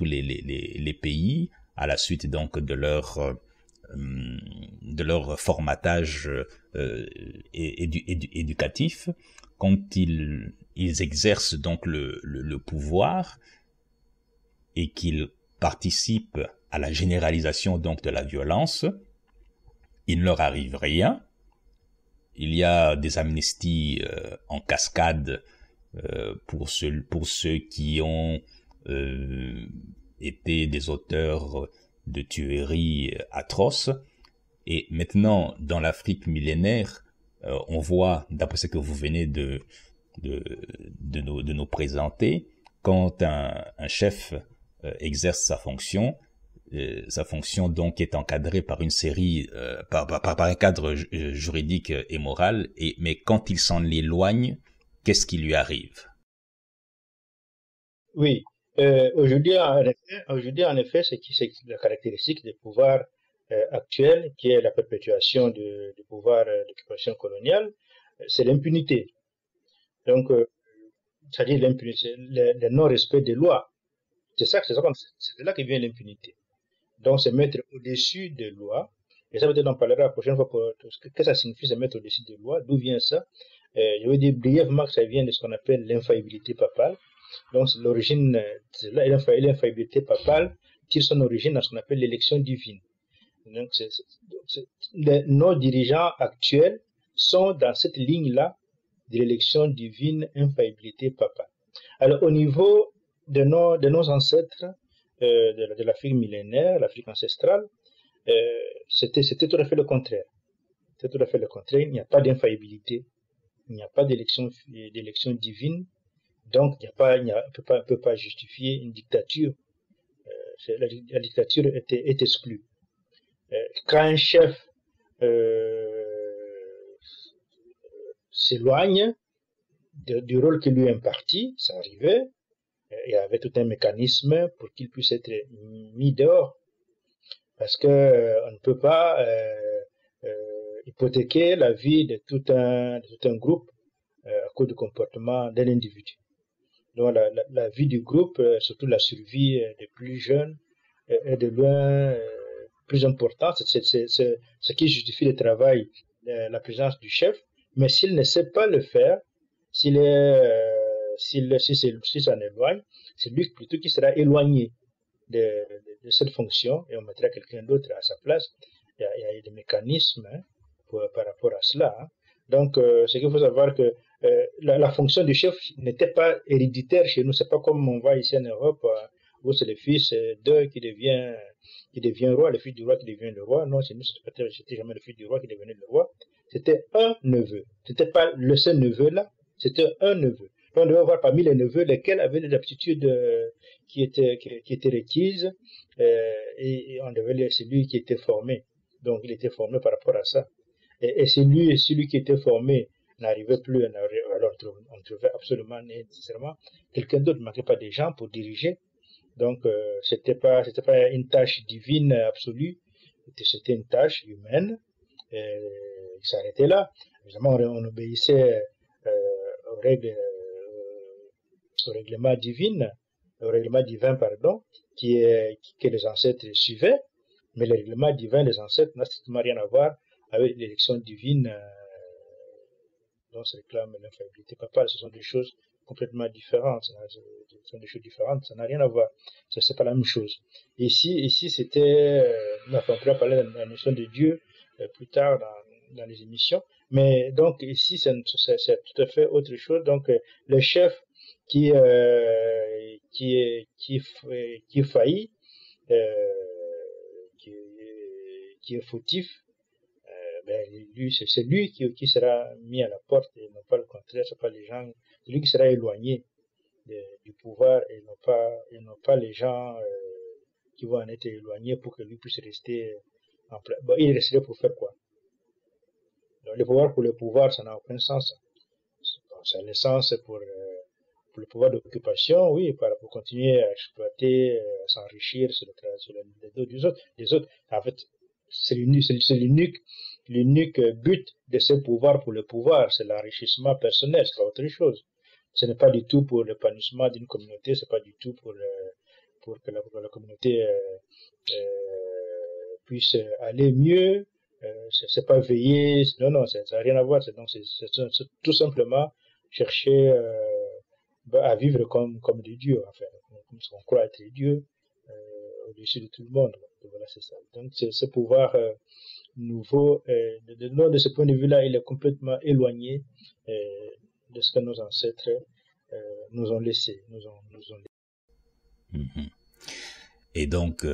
les pays à la suite donc de leur formatage éducatif, quand ils exercent donc le pouvoir et qu'ils participent à la généralisation donc de la violence, il ne leur arrive rien. Il y a des amnisties en cascade pour ceux qui ont été des auteurs de tueries atroces. Et maintenant, dans l'Afrique millénaire, on voit, d'après ce que vous venez de nous présenter, quand un chef exerce sa fonction donc est encadrée par une série, par un cadre juridique et moral, mais quand il s'en éloigne, qu'est-ce qui lui arrive? Oui, aujourd'hui, en effet, c'est la caractéristique des pouvoirs actuels, qui est la perpétuation du pouvoir d'occupation coloniale, c'est l'impunité. Donc, c'est-à-dire l'impunité, le non-respect des lois. C'est de là que vient l'impunité. Donc, se mettre au-dessus des lois. Et ça, peut-être on parlera la prochaine fois pour ce que ça signifie se mettre au-dessus des lois. D'où vient ça? Je vais dire brièvement que ça vient de ce qu'on appelle l'infaillibilité papale. Donc, l'origine, l'infaillibilité papale tire son origine dans ce qu'on appelle l'élection divine. Donc, nos dirigeants actuels sont dans cette ligne-là de l'élection divine, infaillibilité papale. Alors, au niveau de nos ancêtres, de l'Afrique millénaire, l'Afrique ancestrale, c'était tout à fait le contraire. C'était tout à fait le contraire. Il n'y a pas d'infaillibilité, il n'y a pas d'élection divine, donc on ne peut pas justifier une dictature. La dictature est exclue. Quand un chef s'éloigne du rôle qui lui est imparti, ça arrivait, il y avait tout un mécanisme pour qu'il puisse être mis dehors. Parce que on ne peut pas hypothéquer la vie de tout un groupe à cause du comportement d'un individu. Donc la vie du groupe, surtout la survie des plus jeunes, est de loin plus importante. C'est ce qui justifie le travail, la présence du chef. Mais s'il ne sait pas le faire, s'il s'en éloigne, c'est lui plutôt qui sera éloigné de cette fonction et on mettra quelqu'un d'autre à sa place. Il y a des mécanismes par rapport à cela. Donc, ce qu'il faut savoir que la fonction du chef n'était pas héréditaire chez nous. C'est pas comme on voit ici en Europe où c'est le fils d'eux qui devient roi, le fils du roi qui devient le roi. Non, chez nous, c'était jamais le fils du roi qui devenait le roi. C'était un neveu. C'était pas le seul neveu là. C'était un neveu. On devait voir parmi les neveux lesquels avaient des aptitudes qui étaient requises et on devait celui qui était formé. Donc il était formé par rapport à ça. Et celui qui était formé n'arrivait plus, alors on trouvait absolument nécessairement quelqu'un d'autre, il ne manquait pas de gens pour diriger. Donc c'était pas une tâche divine absolue, c'était une tâche humaine. Et il s'arrêtait là. Évidemment, on obéissait aux règles, au règlement divin, pardon, que les ancêtres suivaient. Mais le règlement divin des ancêtres n'a strictement rien à voir avec l'élection divine dont se réclame l'infaillibilité papale. Ce sont des choses complètement différentes. Ce sont des choses différentes, ça n'a rien à voir. C'est pas la même chose. Ici c'était, on pourra parler de la notion de Dieu plus tard dans les émissions. Mais donc ici, c'est tout à fait autre chose. Donc le chef qui faillit, qui est fautif, lui, c'est lui qui sera mis à la porte et non pas le contraire, c'est pas les gens, c'est lui qui sera éloigné du pouvoir et non pas les gens qui vont en être éloignés pour que lui puisse rester en place. Bon, il resterait pour faire quoi? Le pouvoir pour le pouvoir, ça n'a aucun sens. Ça a le sens pour le pouvoir d'occupation, oui, pour continuer à exploiter, à s'enrichir sur le dos des autres. En fait, c'est l'unique but de ce pouvoir pour le pouvoir, c'est l'enrichissement personnel, c'est pas autre chose. Ce n'est pas du tout pour l'épanouissement d'une communauté, c'est pas du tout pour que la communauté puisse aller mieux. C'est pas veiller, non, ça n'a rien à voir. C'est tout simplement chercher à vivre comme des dieux, enfin, comme on croit être des dieux au-dessus de tout le monde. Donc, voilà, c'est ça. Donc, ce pouvoir nouveau, de ce point de vue-là, il est complètement éloigné de ce que nos ancêtres nous ont laissé. Et donc,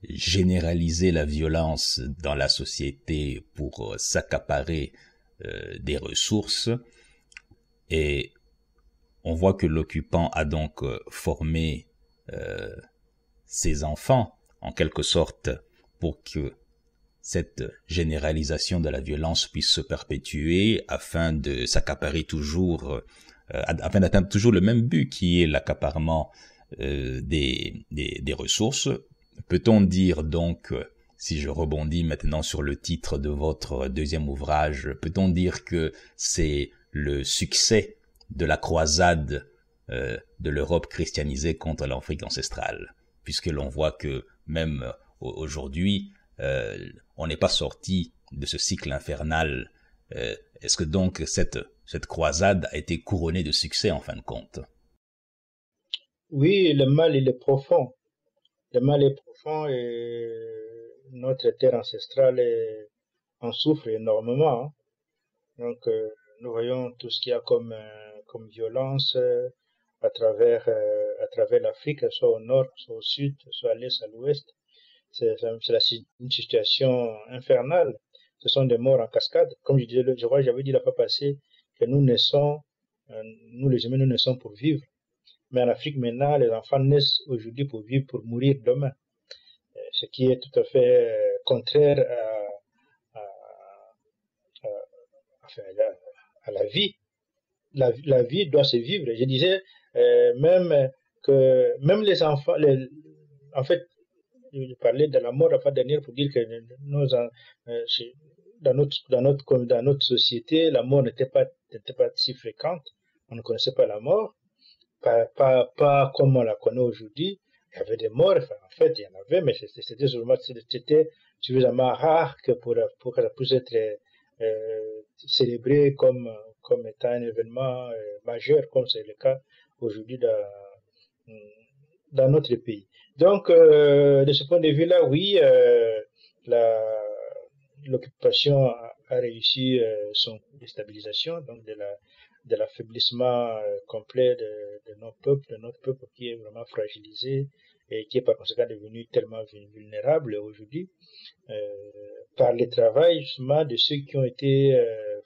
généraliser la violence dans la société pour s'accaparer des ressources, et on voit que l'occupant a donc formé ses enfants en quelque sorte pour que cette généralisation de la violence puisse se perpétuer afin de s'accaparer toujours, afin d'atteindre toujours le même but qui est l'accaparement des ressources. Peut-on dire donc, si je rebondis maintenant sur le titre de votre deuxième ouvrage, peut-on dire que c'est le succès de la croisade de l'Europe christianisée contre l'Afrique ancestrale, puisque l'on voit que même aujourd'hui, on n'est pas sorti de ce cycle infernal. Est-ce que donc cette croisade a été couronnée de succès en fin de compte? Oui, le mal, il est profond. Le mal est profond et notre terre ancestrale en souffre énormément. Hein. Donc, nous voyons tout ce qu'il y a comme violence à travers l'Afrique, soit au nord, soit au sud, soit à l'est, à l'ouest. C'est une situation infernale. Ce sont des morts en cascade. Comme je disais, je crois que j'avais dit la fois passée que nous naissons, nous les humains, nous naissons pour vivre. Mais en Afrique maintenant, les enfants naissent aujourd'hui pour vivre, pour mourir demain. Ce qui est tout à fait contraire à la vie. La vie doit se vivre. Je disais même les enfants, en fait, je parlais de la mort la fois dernière pour dire que dans notre société, la mort n'était pas si fréquente. On ne connaissait pas la mort, pas comme on la connaît aujourd'hui. Il y avait des morts, enfin, en fait, il y en avait, mais c'était suffisamment rare que pour que ça puisse être célébré comme étant un événement majeur, comme c'est le cas aujourd'hui dans notre pays. Donc, de ce point de vue-là, oui, l'occupation a réussi son déstabilisation, donc de l'affaiblissement complet de notre peuple qui est vraiment fragilisé et qui est par conséquent devenu tellement vulnérable aujourd'hui, par le travail justement de ceux qui ont été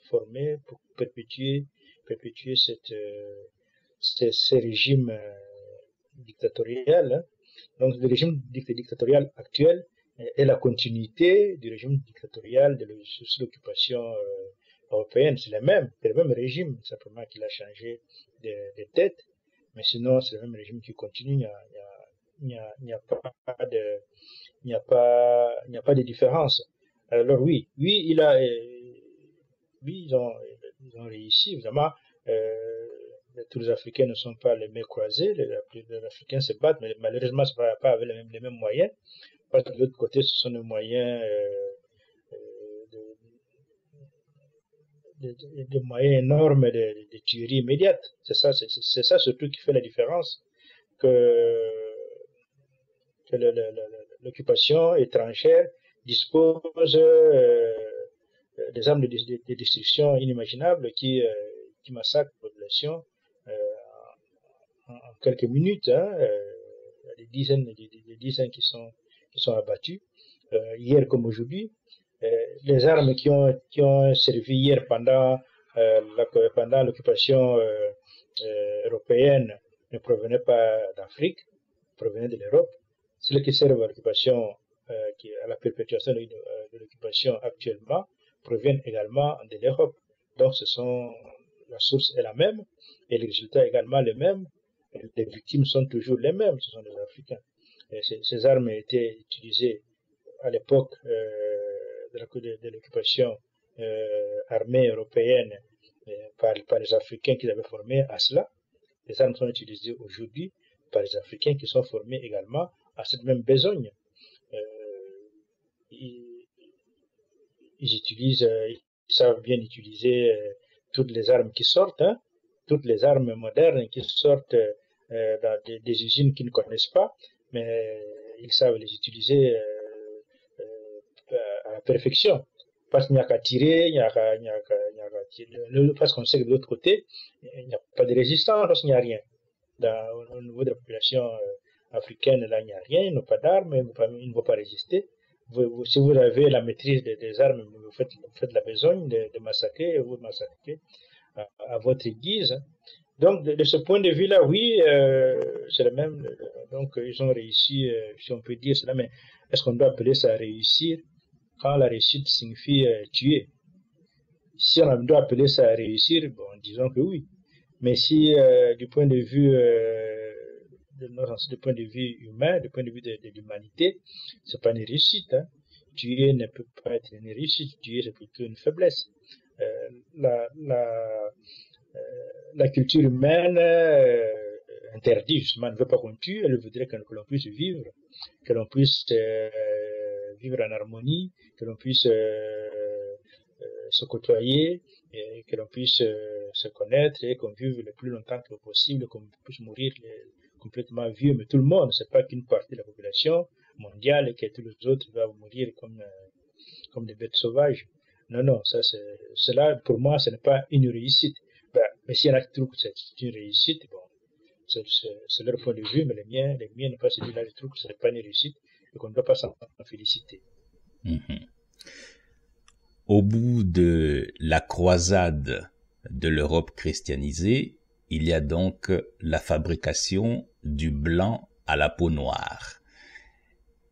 formés pour perpétuer ces régimes dictatorial. Hein. Donc le régime dictatorial actuel est la continuité du régime dictatorial sous l'occupation européenne. C'est le même régime, simplement qu'il a changé de tête, mais sinon c'est le même régime qui continue. Il n'y a pas de différence. Alors oui, ils ont réussi, évidemment. Tous les Africains ne sont pas les mains croisées, les Africains se battent, mais malheureusement, ce n'est pas avec les mêmes moyens. Parce que de l'autre côté, ce sont des moyens, des moyens énormes de tuerie immédiate. C'est ça surtout qui fait la différence. Que l'occupation étrangère dispose des armes de destruction inimaginables qui massacrent la population en quelques minutes, des dizaines qui sont abattus, hier comme aujourd'hui. Les armes qui ont servi hier pendant l'occupation européenne ne provenaient pas d'Afrique, provenaient de l'Europe. Celles qui servent à l'occupation, à la perpétuation de l'occupation actuellement, proviennent également de l'Europe. Donc la source est la même et les résultats également les mêmes. Les victimes sont toujours les mêmes, ce sont des Africains. Et ces armes étaient utilisées à l'époque de l'occupation armée européenne par les Africains qui avaient formé à cela. Les armes sont utilisées aujourd'hui par les Africains qui sont formés également à cette même besogne. Ils savent bien utiliser toutes les armes qui sortent, hein, toutes les armes modernes qui sortent dans des usines qu'ils ne connaissent pas, mais ils savent les utiliser à la perfection. Parce qu'il n'y a qu'à tirer, parce qu'on sait que de l'autre côté, il n'y a pas de résistance, parce qu'il n'y a rien. Au niveau de la population africaine, là, il n'y a rien, ils n'ont pas d'armes, ils ne vont pas résister. Si vous avez la maîtrise des armes, vous faites la besogne de massacrer, vous massacrez à votre guise. Donc, de ce point de vue-là, oui, c'est le même. Donc, ils ont réussi, si on peut dire cela, mais est-ce qu'on doit appeler ça réussir quand la réussite signifie tuer? Si on doit appeler ça réussir, bon, disons que oui. Mais si, du point de vue du point de vue humain, du point de vue de l'humanité, c'est pas une réussite. Hein. Tuer ne peut pas être une réussite. Tuer, c'est plutôt une faiblesse. La culture humaine interdit justement, ne veut pas qu'on tue, elle voudrait que l'on puisse vivre, que l'on puisse vivre en harmonie, que l'on puisse se côtoyer, et que l'on puisse se connaître et qu'on vive le plus longtemps que possible, qu'on puisse mourir complètement vieux, mais tout le monde, c'est pas qu'une partie de la population mondiale et que tous les autres doivent mourir comme des bêtes sauvages. Non, non, cela, pour moi, ce n'est pas une réussite. Mais s'il y en a qui trouvent que c'est une réussite, bon, c'est leur point de vue, mais les miens ne pas celui-là, je trouve que ce n'est pas une réussite et qu'on ne doit pas s'en féliciter. Mm-hmm. Au bout de la croisade de l'Europe christianisée, il y a donc la fabrication du blanc à la peau noire.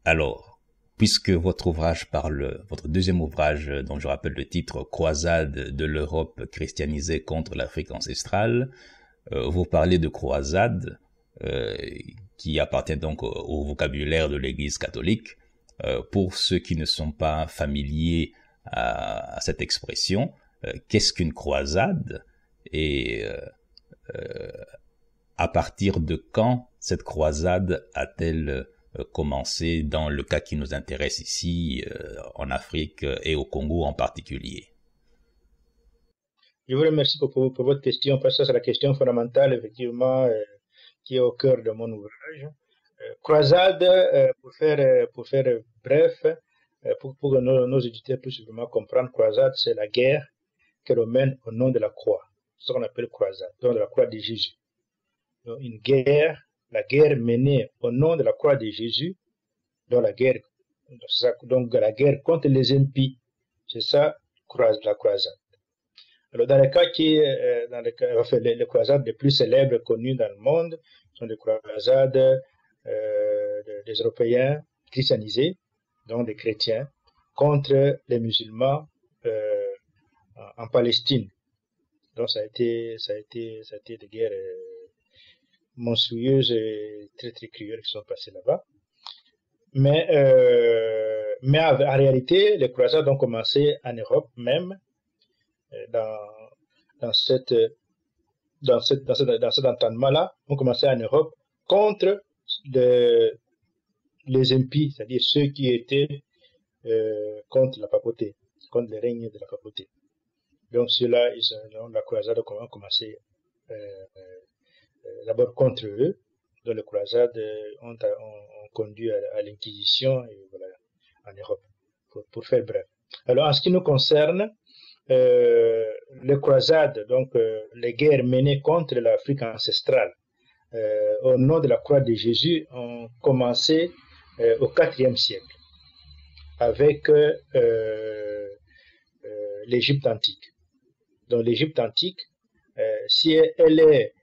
Alors, puisque votre deuxième ouvrage, dont je rappelle le titre, Croisade de l'Europe christianisée contre l'Afrique ancestrale, vous parlez de croisade, qui appartient donc au vocabulaire de l'Église catholique. Pour ceux qui ne sont pas familiers à cette expression, qu'est-ce qu'une croisade et à partir de quand cette croisade a-t-elle commencé dans le cas qui nous intéresse ici, en Afrique et au Congo en particulier? Je vous remercie pour votre question, parce que c'est la question fondamentale, effectivement, qui est au cœur de mon ouvrage. Croisade, pour faire bref, pour que nos auditeurs puissent vraiment comprendre, croisade, c'est la guerre que l'on mène au nom de la croix. C'est ce qu'on appelle croisade, au nom de la croix de Jésus. Donc, la guerre menée au nom de la croix de Jésus, donc la guerre contre les impies. C'est ça, la croisade. Alors, dans les croisades les plus célèbres connues dans le monde sont les croisades des Européens christianisés, donc des chrétiens, contre les musulmans en Palestine. Donc, ça a été des guerres monstrueuses et très très cruelles qui sont passées là-bas. Mais en réalité, les croisades ont commencé en Europe même, dans cet entendement-là, ont commencé en Europe contre les impies, c'est-à-dire ceux qui étaient contre la papauté, contre le règne de la papauté. Donc ceux-là, la croisade a commencé d'abord contre eux. Donc les croisades ont conduit à l'inquisition et voilà, en Europe, pour faire bref. Alors en ce qui nous concerne, les croisades, donc les guerres menées contre l'Afrique ancestrale au nom de la croix de Jésus ont commencé au IVe siècle avec l'Égypte antique. Donc l'Égypte antique, si elle est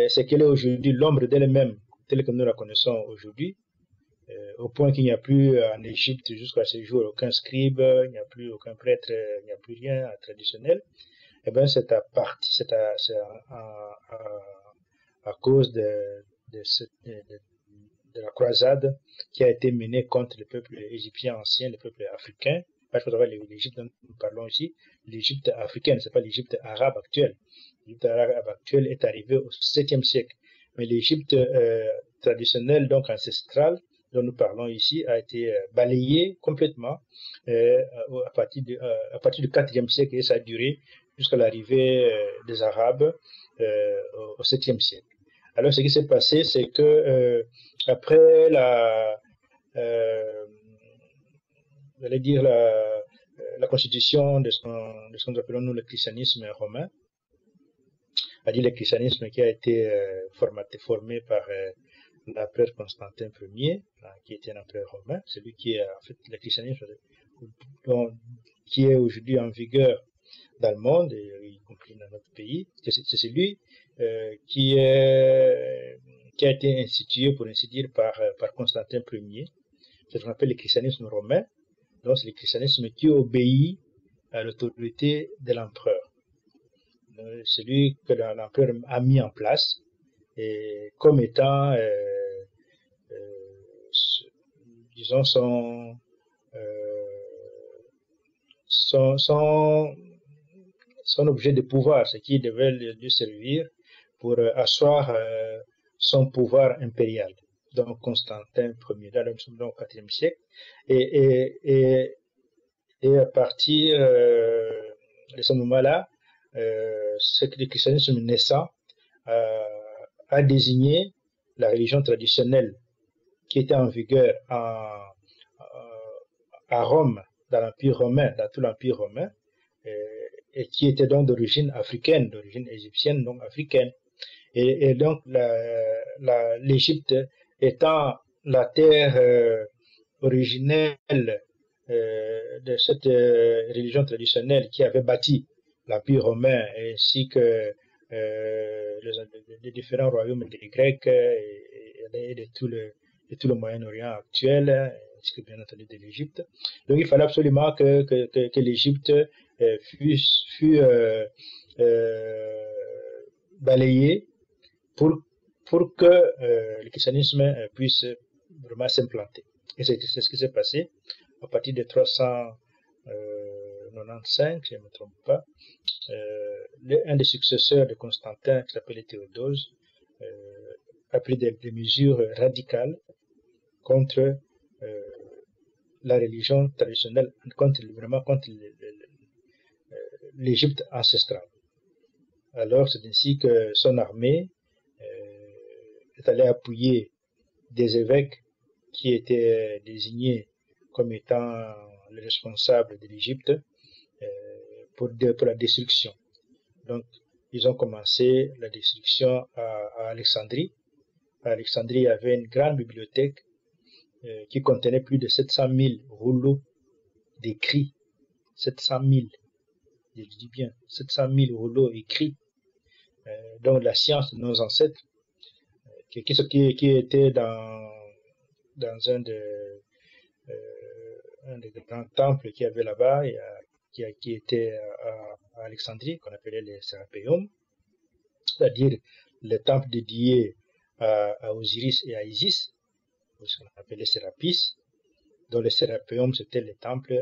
ce qu'elle est aujourd'hui, l'ombre d'elle-même telle que nous la connaissons aujourd'hui, au point qu'il n'y a plus en Égypte jusqu'à ce jour aucun scribe, il n'y a plus aucun prêtre, il n'y a plus rien traditionnel. Eh ben, c'est à cause de la croisade qui a été menée contre le peuple égyptien ancien, le peuple africain. Parce que l'Égypte dont nous parlons ici, l'Égypte africaine, c'est pas l'Égypte arabe actuelle. L'Égypte arabe actuelle est arrivée au 7e siècle. Mais l'Égypte traditionnelle, donc ancestrale, dont nous parlons ici, a été balayée complètement à partir du 4e siècle, et ça a duré jusqu'à l'arrivée des Arabes au 7e siècle. Alors, ce qui s'est passé, c'est que après j'allais dire la constitution de ce qu'on appelons nous le christianisme romain, c'est-à-dire le christianisme qui a été formé par l'empereur Constantin Ier, qui était un empereur romain, celui qui est en fait le christianisme qui est aujourd'hui en vigueur dans le monde, y compris dans notre pays. C'est celui qui a été institué, pour ainsi dire, par Constantin Ier. C'est ce qu'on appelle le christianisme romain. Donc, c'est le christianisme qui obéit à l'autorité de l'empereur. Celui que l'empereur a mis en place et comme étant, disons, son objet de pouvoir, ce qui devait lui servir pour asseoir son pouvoir impérial. Donc Constantin Ier, là nous sommes donc au IVe siècle, et à partir de ce moment-là, ce que le christianisme naissant a désigné la religion traditionnelle qui était en vigueur à Rome, dans l'Empire romain, dans tout l'Empire romain, et qui était donc d'origine africaine, d'origine égyptienne, donc africaine. Et donc l'Égypte étant la terre originelle de cette religion traditionnelle qui avait bâti l'Empire romain ainsi que les différents royaumes des Grecs et de tout le Moyen-Orient actuel, ainsi que bien entendu de l'Égypte. Donc il fallait absolument que l'Égypte fût balayée pour que le christianisme puisse vraiment s'implanter. Et c'est ce qui s'est passé à partir de 395, si je ne me trompe pas. Un des successeurs de Constantin, qui s'appelait Théodose, a pris des mesures radicales contre la religion traditionnelle, contre l'Égypte ancestrale. Alors, c'est ainsi que son armée est allée appuyer des évêques qui étaient désignés comme étant les responsables de l'Égypte pour la destruction. Donc, ils ont commencé la destruction à Alexandrie. À Alexandrie, il y avait une grande bibliothèque qui contenait plus de 700 000 rouleaux d'écrits. 700 000, je dis bien, 700 000 rouleaux écrits, donc la science de nos ancêtres, qui était dans un des grands temples qu'il y avait là-bas, qui était à Alexandrie, qu'on appelait les Sérapéums, c'est-à-dire le temple dédié à Osiris et à Isis, ce qu'on appelait Sérapis, dont les Sérapéums c'était les temples,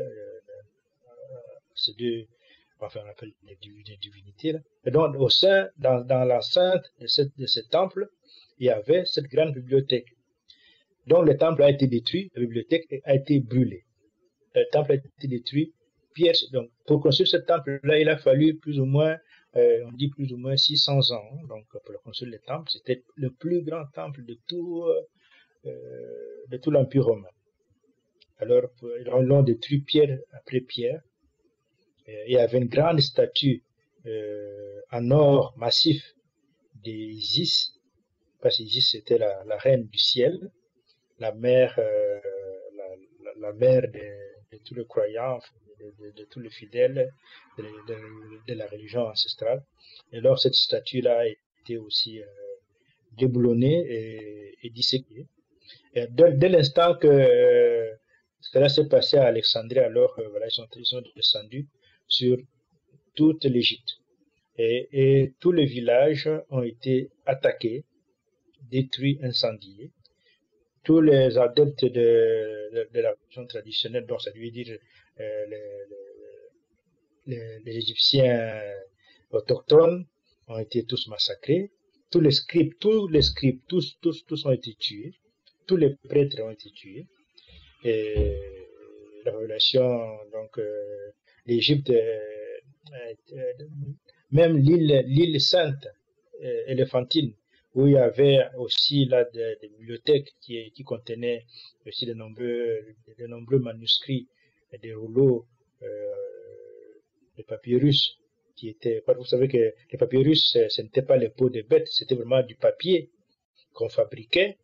enfin on appelle les divinités, là. Et donc au sein, dans l'enceinte de ce temple, il y avait cette grande bibliothèque. Donc le temple a été détruit, la bibliothèque a été brûlée. Le temple a été détruit. Donc, pour construire ce temple-là, il a fallu plus ou moins, on dit plus ou moins 600 ans. Donc, pour construire le temple, c'était le plus grand temple de tout l'Empire romain. Alors, ils l'ont détruit pierre après pierre. Il y avait une grande statue en or massif d'Isis, parce qu'Isis c'était la reine du ciel, la mère, la mère de tous les croyants, de tous les fidèles de la religion ancestrale. Et alors cette statue-là a été aussi déboulonnée et disséquée. Et dès l'instant que cela s'est passé à Alexandrie, alors voilà, ils sont descendus sur toute l'Égypte. Et tous les villages ont été attaqués, détruits, incendiés. Tous les adeptes de la religion traditionnelle, donc ça veut dire les, les Égyptiens autochtones, ont été tous massacrés. Tous les scribes, tous ont été tués. Tous les prêtres ont été tués. Et la population, donc l'Égypte, même l'île Sainte, éléphantine, où il y avait aussi là des bibliothèques qui contenaient aussi de nombreux manuscrits et des rouleaux de papyrus qui étaient. Vous savez que les papyrus, ce n'était pas les peaux de bêtes, c'était vraiment du papier qu'on fabriquait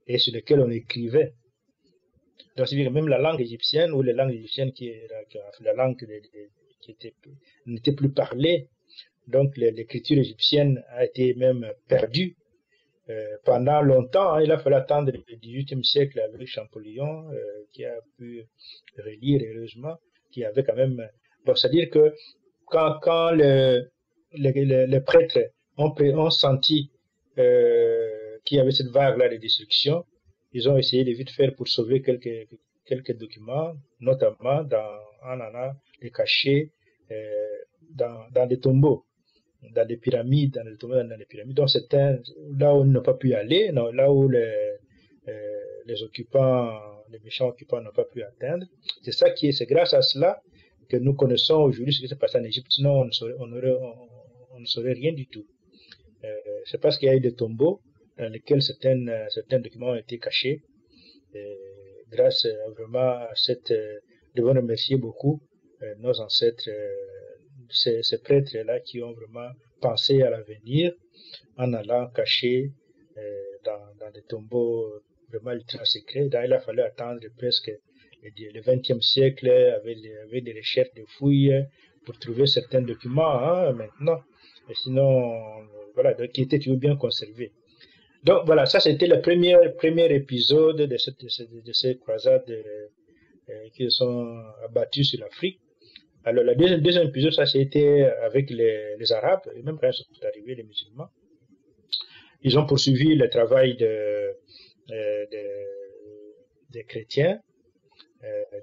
et sur lequel on écrivait. Donc, c'est-à-dire que même la langue égyptienne ou les langues égyptiennes la langue qui n'était plus parlée, donc l'écriture égyptienne a été même perdue pendant longtemps. Hein. Il a fallu attendre le XVIIIe siècle avec Champollion qui a pu relire, heureusement, qui avait quand même. Donc, c'est-à-dire que quand les prêtres ont senti qu'il y avait cette vague-là de destruction, ils ont essayé de vite faire pour sauver quelques documents, notamment en allant les cacher dans des tombeaux, dans des pyramides, dans les pyramides. Donc c'était là où ils n'ont pas pu aller, non, là où les occupants, les méchants occupants n'ont pas pu atteindre. C'est grâce à cela que nous connaissons aujourd'hui ce qui s'est passé en Égypte. Sinon, on ne saurait rien du tout. C'est parce qu'il y a eu des tombeaux dans lesquels certains documents ont été cachés. Et grâce vraiment à cette, nous devons remercier beaucoup nos ancêtres, ces prêtres-là qui ont vraiment pensé à l'avenir en allant cacher dans des tombeaux vraiment ultra secrets. Il a fallu attendre presque le XXe siècle avec des recherches, des fouilles pour trouver certains documents hein, maintenant. Et sinon, voilà, donc, qui étaient toujours bien conservés. Donc voilà, ça c'était le premier épisode de ces croisades qui sont abattues sur l'Afrique. Alors le deuxième épisode, ça c'était avec les Arabes, et même quand ils sont arrivés, les musulmans. Ils ont poursuivi le travail des chrétiens,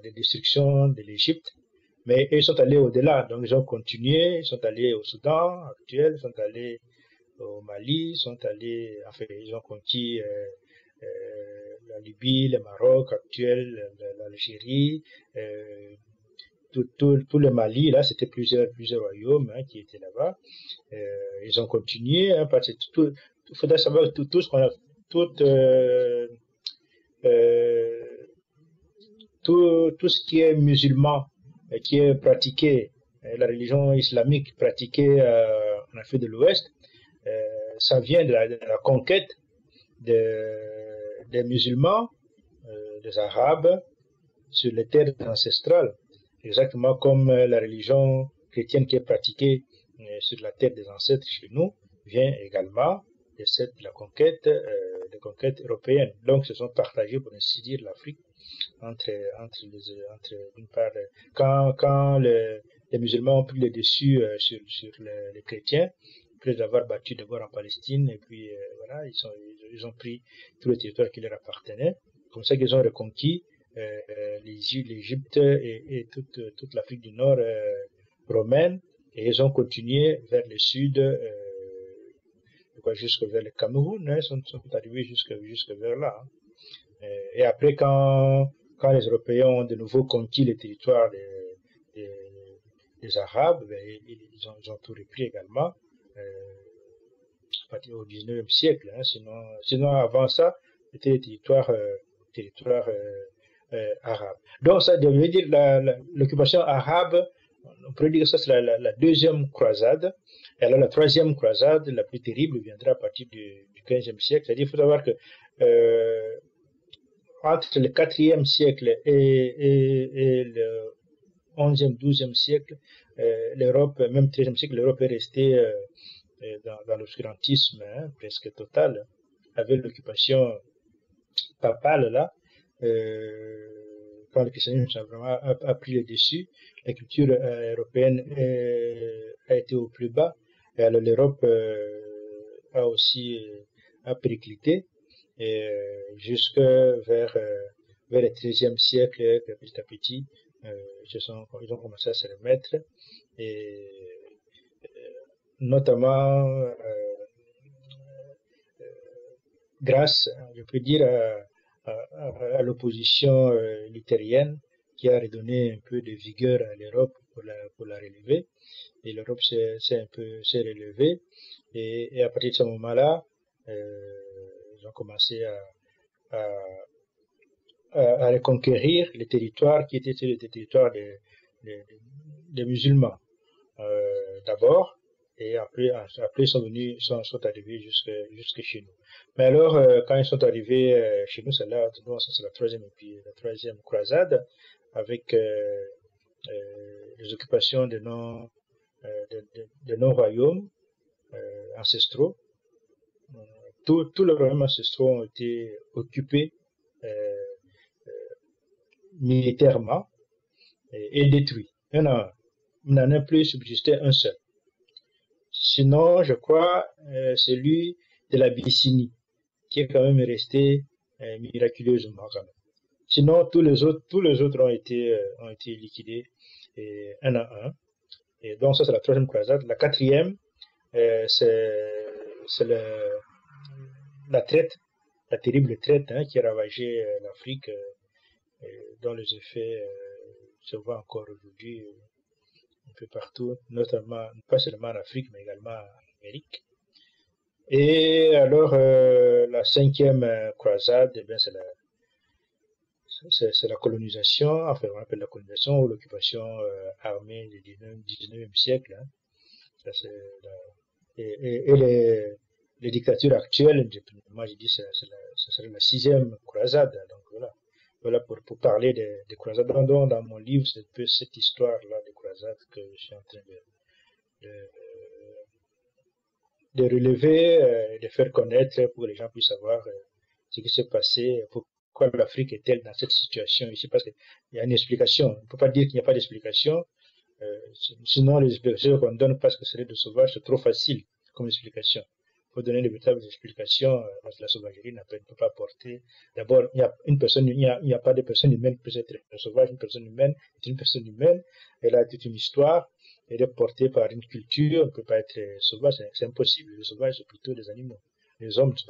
de destruction de l'Égypte, mais ils sont allés au-delà, donc ils ont continué, ils sont allés au Soudan actuel, ils sont allés au Mali, enfin, ils ont conquis la Libye, le Maroc actuel, l'Algérie, tout le Mali, là, c'était plusieurs royaumes hein, qui étaient là-bas. Ils ont continué, hein, parce que il faudrait savoir tout ce qu'on a, tout ce qui est musulman, qui est pratiqué, la religion islamique pratiquée en Afrique de l'Ouest, ça vient de la conquête des musulmans, des Arabes, sur les terres ancestrales, exactement comme la religion chrétienne qui est pratiquée sur la terre des ancêtres chez nous, vient également de la conquête, des conquêtes européennes. Donc, se sont partagés, pour ainsi dire, l'Afrique entre d'une part, quand les musulmans ont pris le dessus sur les chrétiens, après les avoir battus d'abord en Palestine, et puis voilà, ils ont pris tout le territoire qui leur appartenait. Comme ça qu'ils ont reconquis l'Égypte et toute l'Afrique du Nord romaine, et ils ont continué vers le sud, jusque vers le Cameroun, hein, ils sont arrivés jusque vers là. Hein. Et après, quand les Européens ont de nouveau conquis les territoires des Arabes, ben, ils ont tout repris également, à partir au XIXe siècle. Hein, sinon, avant ça, c'était les territoires arabes. Donc, ça veut dire l'occupation arabe, on pourrait dire que ça c'est la deuxième croisade. Et alors la troisième croisade, la plus terrible, viendra à partir du XVe siècle. C'est-à-dire, il faut savoir que entre le IVe siècle et le XIe, XIIe siècle, l'Europe, même XIIIe siècle, l'Europe est restée dans l'obscurantisme hein, presque total, avec l'occupation papale là, quand le christianisme a vraiment a pris le dessus, la culture européenne a été au plus bas, et alors l'Europe a aussi a périclité, et jusque vers le XIIIe siècle, petit à petit, ils ont commencé à se remettre, et notamment grâce, je peux dire, à l'opposition luthérienne qui a redonné un peu de vigueur à l'Europe pour la relever. Et l'Europe s'est relevée. Et à partir de ce moment-là, ils ont commencé à reconquérir les territoires qui étaient les territoires des musulmans d'abord, et après ils sont arrivés jusque chez nous. Mais alors quand ils sont arrivés chez nous, c'est la troisième croisade, avec les occupations de nos royaumes ancestraux. Tous les royaumes ancestraux ont été occupés militairement et détruits. Il n'en a plus subsisté un seul. Sinon, je crois, celui de l'Abyssinie, qui est quand même resté miraculeusement quand même. Sinon, tous les autres ont été liquidés un à un. Et donc ça, c'est la troisième croisade. La quatrième, c'est la traite, la terrible traite qui a ravagé l'Afrique, dont les effets se voient encore aujourd'hui un peu partout, notamment, pas seulement en Afrique, mais également en Amérique. Et alors, la cinquième croisade, eh bien, c'est la colonisation, enfin, on appelle la colonisation ou l'occupation armée du 19e siècle. Hein. Ça, et les dictatures actuelles, moi j'ai dit ce serait la sixième croisade. Donc voilà pour parler des croisades. Dans mon livre, c'est un peu cette histoire-là des croisades que je suis en train de relever, de faire connaître pour que les gens puissent savoir ce qui s'est passé, pourquoi l'Afrique est-elle dans cette situation ici, parce qu'il y a une explication. On ne peut pas dire qu'il n'y a pas d'explication, sinon les explications qu'on donne parce que c'est de sauvage, c'est trop facile comme explication. Il faut donner de véritables explications, parce que la sauvagerie ne peut pas apporter. D'abord, il n'y a pas de personne humaine qui peut être sauvage. Une personne humaine est une personne humaine. Elle a toute une histoire. Elle est portée par une culture. Elle ne peut pas être sauvage. C'est impossible. Les sauvages, c'est plutôt des animaux. Les hommes ne sont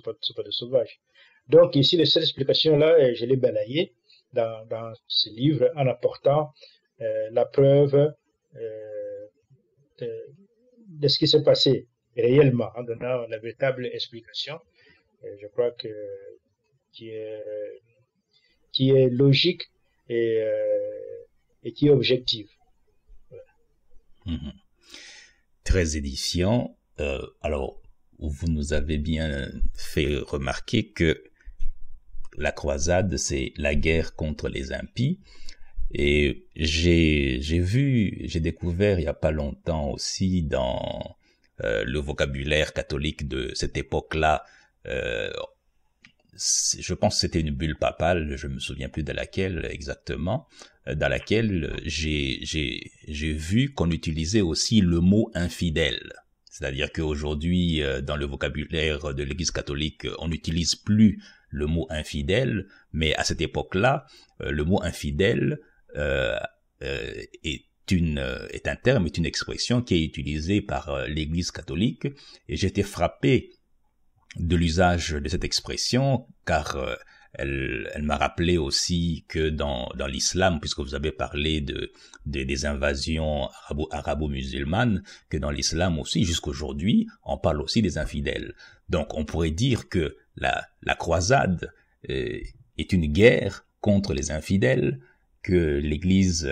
pas des sauvages. Donc ici, cette explication-là, je l'ai balayée dans ce livre en apportant la preuve de ce qui s'est passé réellement, en donnant la véritable explication. Je crois qui est logique et qui est objective. Voilà. Mmh. Très édifiant. Alors, vous nous avez bien fait remarquer que la croisade, c'est la guerre contre les impies. Et j'ai découvert il y a pas longtemps aussi dans le vocabulaire catholique de cette époque-là, je pense que c'était une bulle papale, je me souviens plus de laquelle exactement, dans laquelle j'ai vu qu'on utilisait aussi le mot infidèle. C'est-à-dire qu'aujourd'hui, dans le vocabulaire de l'Église catholique, on n'utilise plus le mot infidèle, mais à cette époque-là, le mot infidèle est un terme, est une expression qui est utilisée par l'Église catholique, et j'étais frappé de l'usage de cette expression, car elle m'a rappelé aussi que dans l'islam, puisque vous avez parlé des invasions arabo-musulmanes, que dans l'islam aussi, jusqu'aujourd'hui, on parle aussi des infidèles. Donc on pourrait dire que la croisade est une guerre contre les infidèles, que l'Église,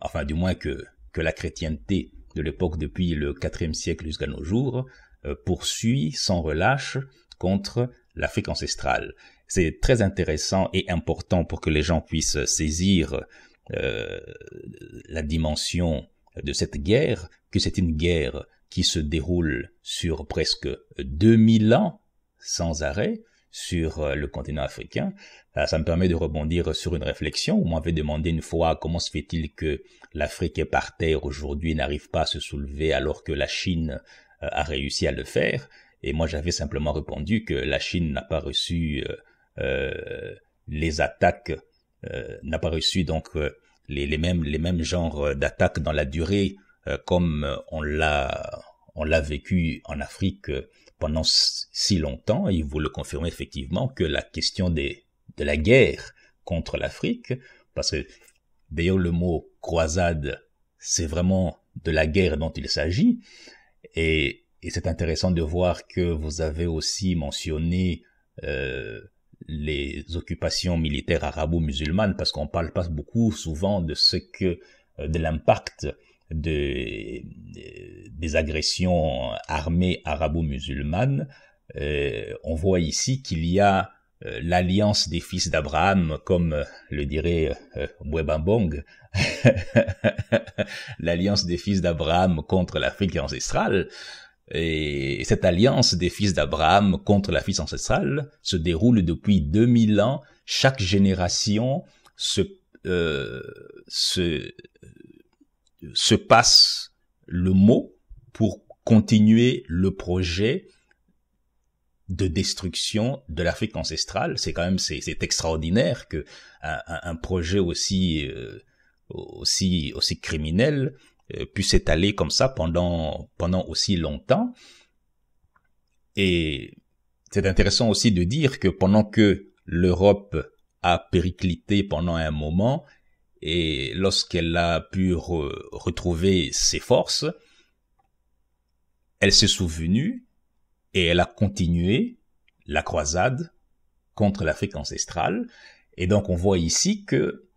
enfin du moins que la chrétienté de l'époque depuis le IVe siècle jusqu'à nos jours, poursuit sans relâche contre l'Afrique ancestrale. C'est très intéressant et important pour que les gens puissent saisir la dimension de cette guerre, que c'est une guerre qui se déroule sur presque 2000 ans sans arrêt, sur le continent africain. Ça me permet de rebondir sur une réflexion. Vous m'avez demandé une fois comment se fait-il que l'Afrique est par terre aujourd'hui et n'arrive pas à se soulever alors que la Chine a réussi à le faire. Et moi, j'avais simplement répondu que la Chine n'a pas reçu les attaques, n'a pas reçu donc les mêmes genres d'attaques dans la durée comme on l'a vécu en Afrique pendant si longtemps. Et vous le confirmez effectivement que la question de la guerre contre l'Afrique, parce que d'ailleurs le mot croisade, c'est vraiment de la guerre dont il s'agit. Et c'est intéressant de voir que vous avez aussi mentionné les occupations militaires arabo-musulmanes, parce qu'on parle pas beaucoup souvent de de l'impact des agressions armées arabo-musulmanes. On voit ici qu'il y a l'alliance des fils d'Abraham, comme le dirait Bouébambong, l'alliance des fils d'Abraham contre l'Afrique ancestrale. Et cette alliance des fils d'Abraham contre l'Afrique ancestrale se déroule depuis 2000 ans. Chaque génération se passe le mot pour continuer le projet de destruction de l'Afrique ancestrale. C'est quand même, c'est extraordinaire que un projet aussi criminel puisse s'étaler comme ça pendant aussi longtemps. Et c'est intéressant aussi de dire que pendant que l'Europe a périclité pendant un moment, et lorsqu'elle a pu retrouver ses forces, elle s'est souvenue et elle a continué la croisade contre l'Afrique ancestrale. Et donc on voit ici que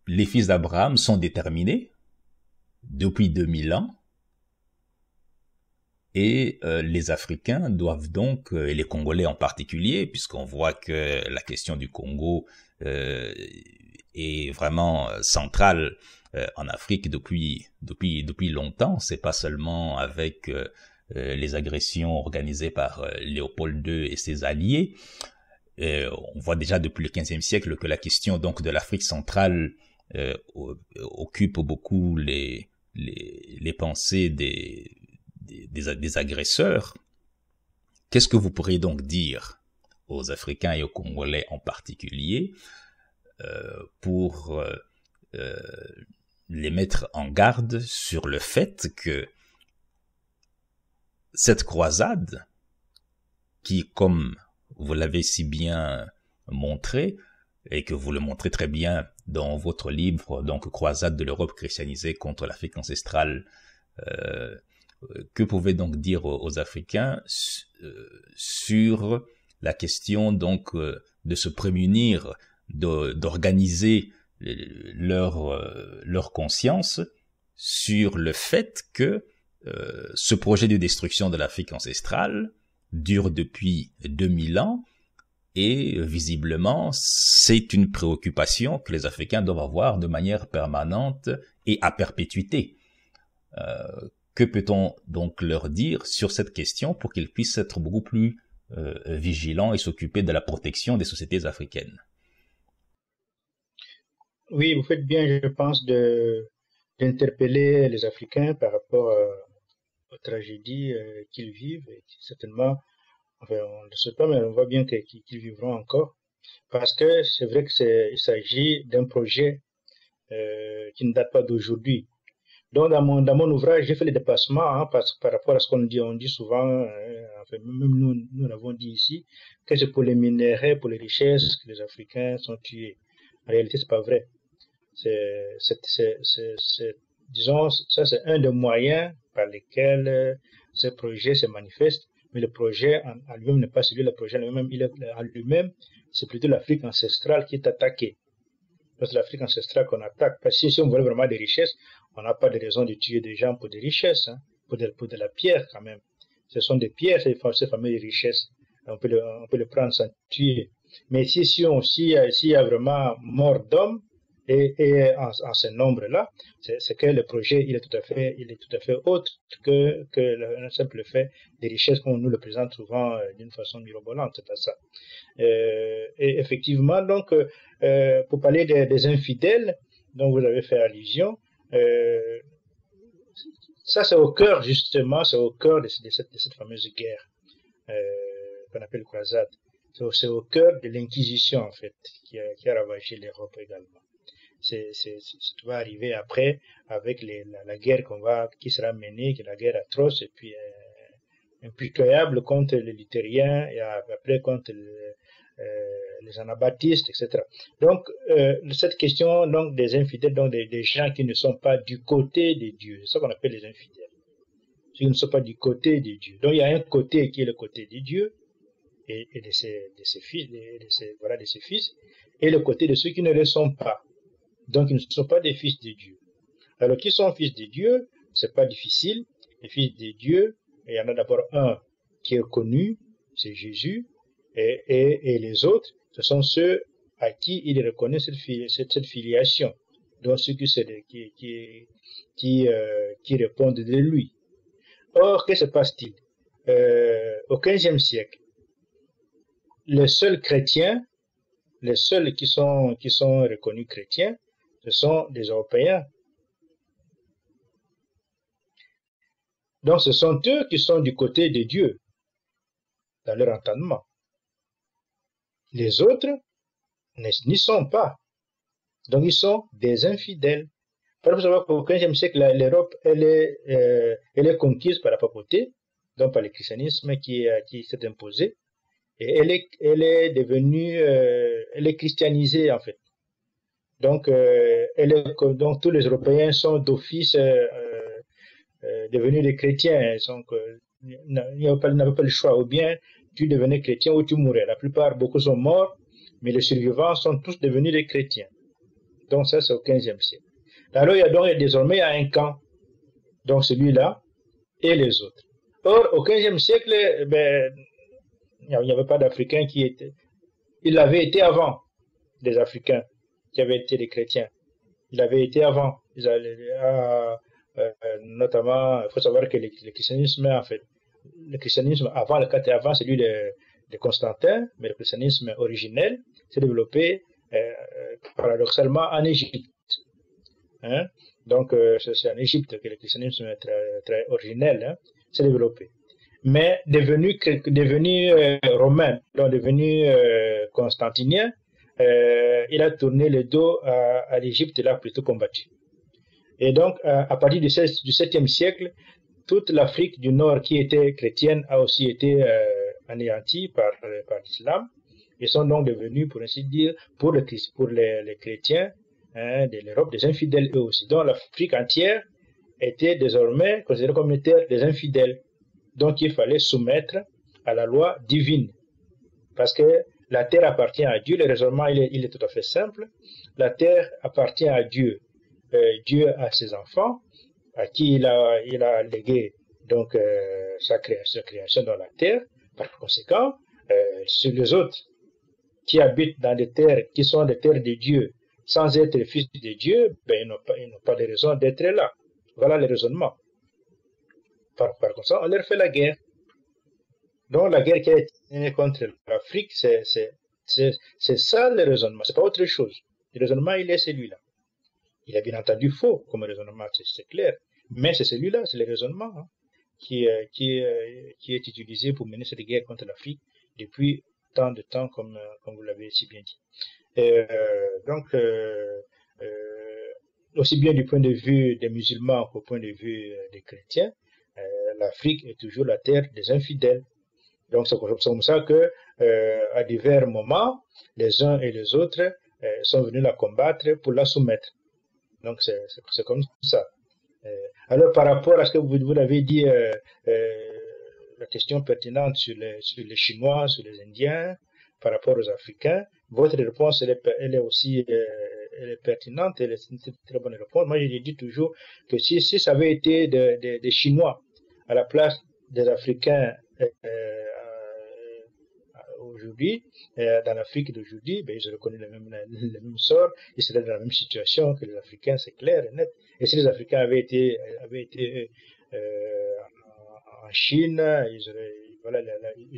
les fils d'Abraham sont déterminés depuis 2000 ans, et les Africains doivent donc, et les Congolais en particulier, puisqu'on voit que la question du Congo est vraiment centrale en Afrique depuis longtemps. C'est pas seulement avec les agressions organisées par Léopold II et ses alliés. On voit déjà depuis le XVe siècle que la question donc de l'Afrique centrale occupe beaucoup les pensées des agresseurs. Qu'est-ce que vous pourriez donc dire aux Africains et aux Congolais en particulier pour les mettre en garde sur le fait que cette croisade, qui, comme vous l'avez si bien montré, et que vous le montrez très bien dans votre livre, donc Croisade de l'Europe christianisée contre l'Afrique ancestrale, que pouvez donc dire aux Africains sur la question donc de se prémunir, d'organiser leur conscience sur le fait que ce projet de destruction de l'Afrique ancestrale dure depuis 2000 ans, et visiblement, c'est une préoccupation que les Africains doivent avoir de manière permanente et à perpétuité. Que peut-on donc leur dire sur cette question pour qu'ils puissent être beaucoup plus vigilants et s'occuper de la protection des sociétés africaines? Oui, vous faites bien, je pense, d'interpeller les Africains par rapport aux tragédies qu'ils vivent. Et certainement, enfin, on ne sait pas, mais on voit bien qu'ils vivront encore. Parce que c'est vrai il s'agit d'un projet qui ne date pas d'aujourd'hui. Donc, dans mon ouvrage, j'ai fait les dépassements par rapport à ce qu'on dit. On dit souvent, enfin, même nous l'avons dit ici, que c'est pour les minéraux, pour les richesses que les Africains sont tués. En réalité, c'est pas vrai. Disons, ça, c'est un des moyens par lesquels ce projet se manifeste. Mais le projet en lui-même n'est pas celui, le projet en lui-même, c'est plutôt l'Afrique ancestrale qui est attaquée. C'est l'Afrique ancestrale qu'on attaque. Parce que si on veut vraiment des richesses, on n'a pas de raison de tuer des gens pour des richesses, pour de la pierre quand même. Ce sont des pierres, ces fameuses richesses. On peut le prendre sans tuer. Mais s'il y a vraiment mort d'homme, Et en ce nombre-là, c'est que le projet il est tout à fait autre que le simple fait des richesses qu'on nous le présente souvent d'une façon mirobolante, c'est pas ça. Et effectivement, donc, pour parler des infidèles dont vous avez fait allusion, ça c'est au cœur justement, c'est au cœur de cette fameuse guerre qu'on appelle croisade. C'est au cœur de l'Inquisition en fait qui a ravagé l'Europe également. Ça va arriver après avec la guerre qui sera menée, qui est la guerre atroce et puis impitoyable contre les luthériens et après contre les anabaptistes, etc. Donc cette question donc des infidèles, donc des gens qui ne sont pas du côté de Dieu, c'est ça qu'on appelle les infidèles. Ceux qui ne sont pas du côté de Dieu. Donc il y a un côté qui est le côté de Dieu et de ses fils, voilà, de ses fils, et le côté de ceux qui ne le sont pas. Donc, ils ne sont pas des fils de Dieu. Alors, qui sont fils de Dieu? C'est pas difficile. Les fils de Dieu, il y en a d'abord un qui est connu, c'est Jésus, et les autres, ce sont ceux à qui il reconnaît cette filiation. Donc, ceux qui répondent de lui. Or, que se passe-t-il? Au XVe siècle, les seuls chrétiens, les seuls qui sont reconnus chrétiens, ce sont des Européens. Donc ce sont eux qui sont du côté de Dieu dans leur entendement. Les autres n'y sont pas. Donc ils sont des infidèles. Il faut savoir qu'au XVe siècle, l'Europe, elle est conquise par la papauté, donc par le christianisme qui s'est imposé. Et elle est christianisée en fait. Donc, donc tous les Européens sont d'office devenus des chrétiens. Donc, n'avaient pas le choix. Ou bien tu devenais chrétien ou tu mourais. La plupart, beaucoup sont morts, mais les survivants sont tous devenus des chrétiens. Donc ça, c'est au XVe siècle. Alors, il y a désormais un camp. Donc celui-là et les autres. Or, au XVe siècle, il n'y avait pas d'Africains qui étaient. Il avait été avant des Africains qui avaient été des chrétiens. Il avait été avant. Notamment, il faut savoir que le christianisme, en fait, le christianisme avant celui de Constantin, mais le christianisme originel s'est développé paradoxalement en Égypte. Hein? Donc, c'est en Égypte que le christianisme très originel s'est développé. Mais devenu romain, donc devenu constantinien, il a tourné le dos à l'Égypte et l'a plutôt combattu. Et donc, à partir du 7e siècle, toute l'Afrique du Nord qui était chrétienne a aussi été anéantie par l'islam. Ils sont donc devenus, pour ainsi dire, pour les chrétiens de l'Europe, des infidèles eux aussi. Donc, l'Afrique entière était désormais considérée comme une terre des infidèles. Donc, il fallait soumettre à la loi divine. Parce que la terre appartient à Dieu. Le raisonnement, il est tout à fait simple. La terre appartient à Dieu. Dieu a ses enfants, à qui il a légué donc sa création dans la terre. Par conséquent, sur les autres qui habitent dans des terres qui sont des terres de Dieu, sans être fils de Dieu, ils n'ont pas de raison d'être là. Voilà le raisonnement. Par conséquent, on leur fait la guerre. Donc la guerre qui a été contre l'Afrique, c'est ça le raisonnement, c'est pas autre chose. Le raisonnement, il est celui-là. Il est bien entendu faux comme raisonnement, c'est clair, mais c'est celui-là, c'est le raisonnement qui est utilisé pour mener cette guerre contre l'Afrique depuis tant de temps, comme vous l'avez si bien dit. Donc, aussi bien du point de vue des musulmans qu'au point de vue des chrétiens, l'Afrique est toujours la terre des infidèles. Donc c'est comme ça que à divers moments, les uns et les autres sont venus la combattre pour la soumettre. Donc c'est comme ça. Alors par rapport à ce que vous l'avez dit, la question pertinente sur les Chinois, sur les Indiens, par rapport aux Africains, votre réponse elle est aussi elle est pertinente, elle est une très bonne réponse. Moi je dis toujours que si ça avait été des Chinois à la place des Africains aujourd'hui, dans l'Afrique d'aujourd'hui, ben, ils auraient connu le même sort, ils seraient dans la même situation que les Africains, c'est clair et net. Et si les Africains avaient été en Chine, ils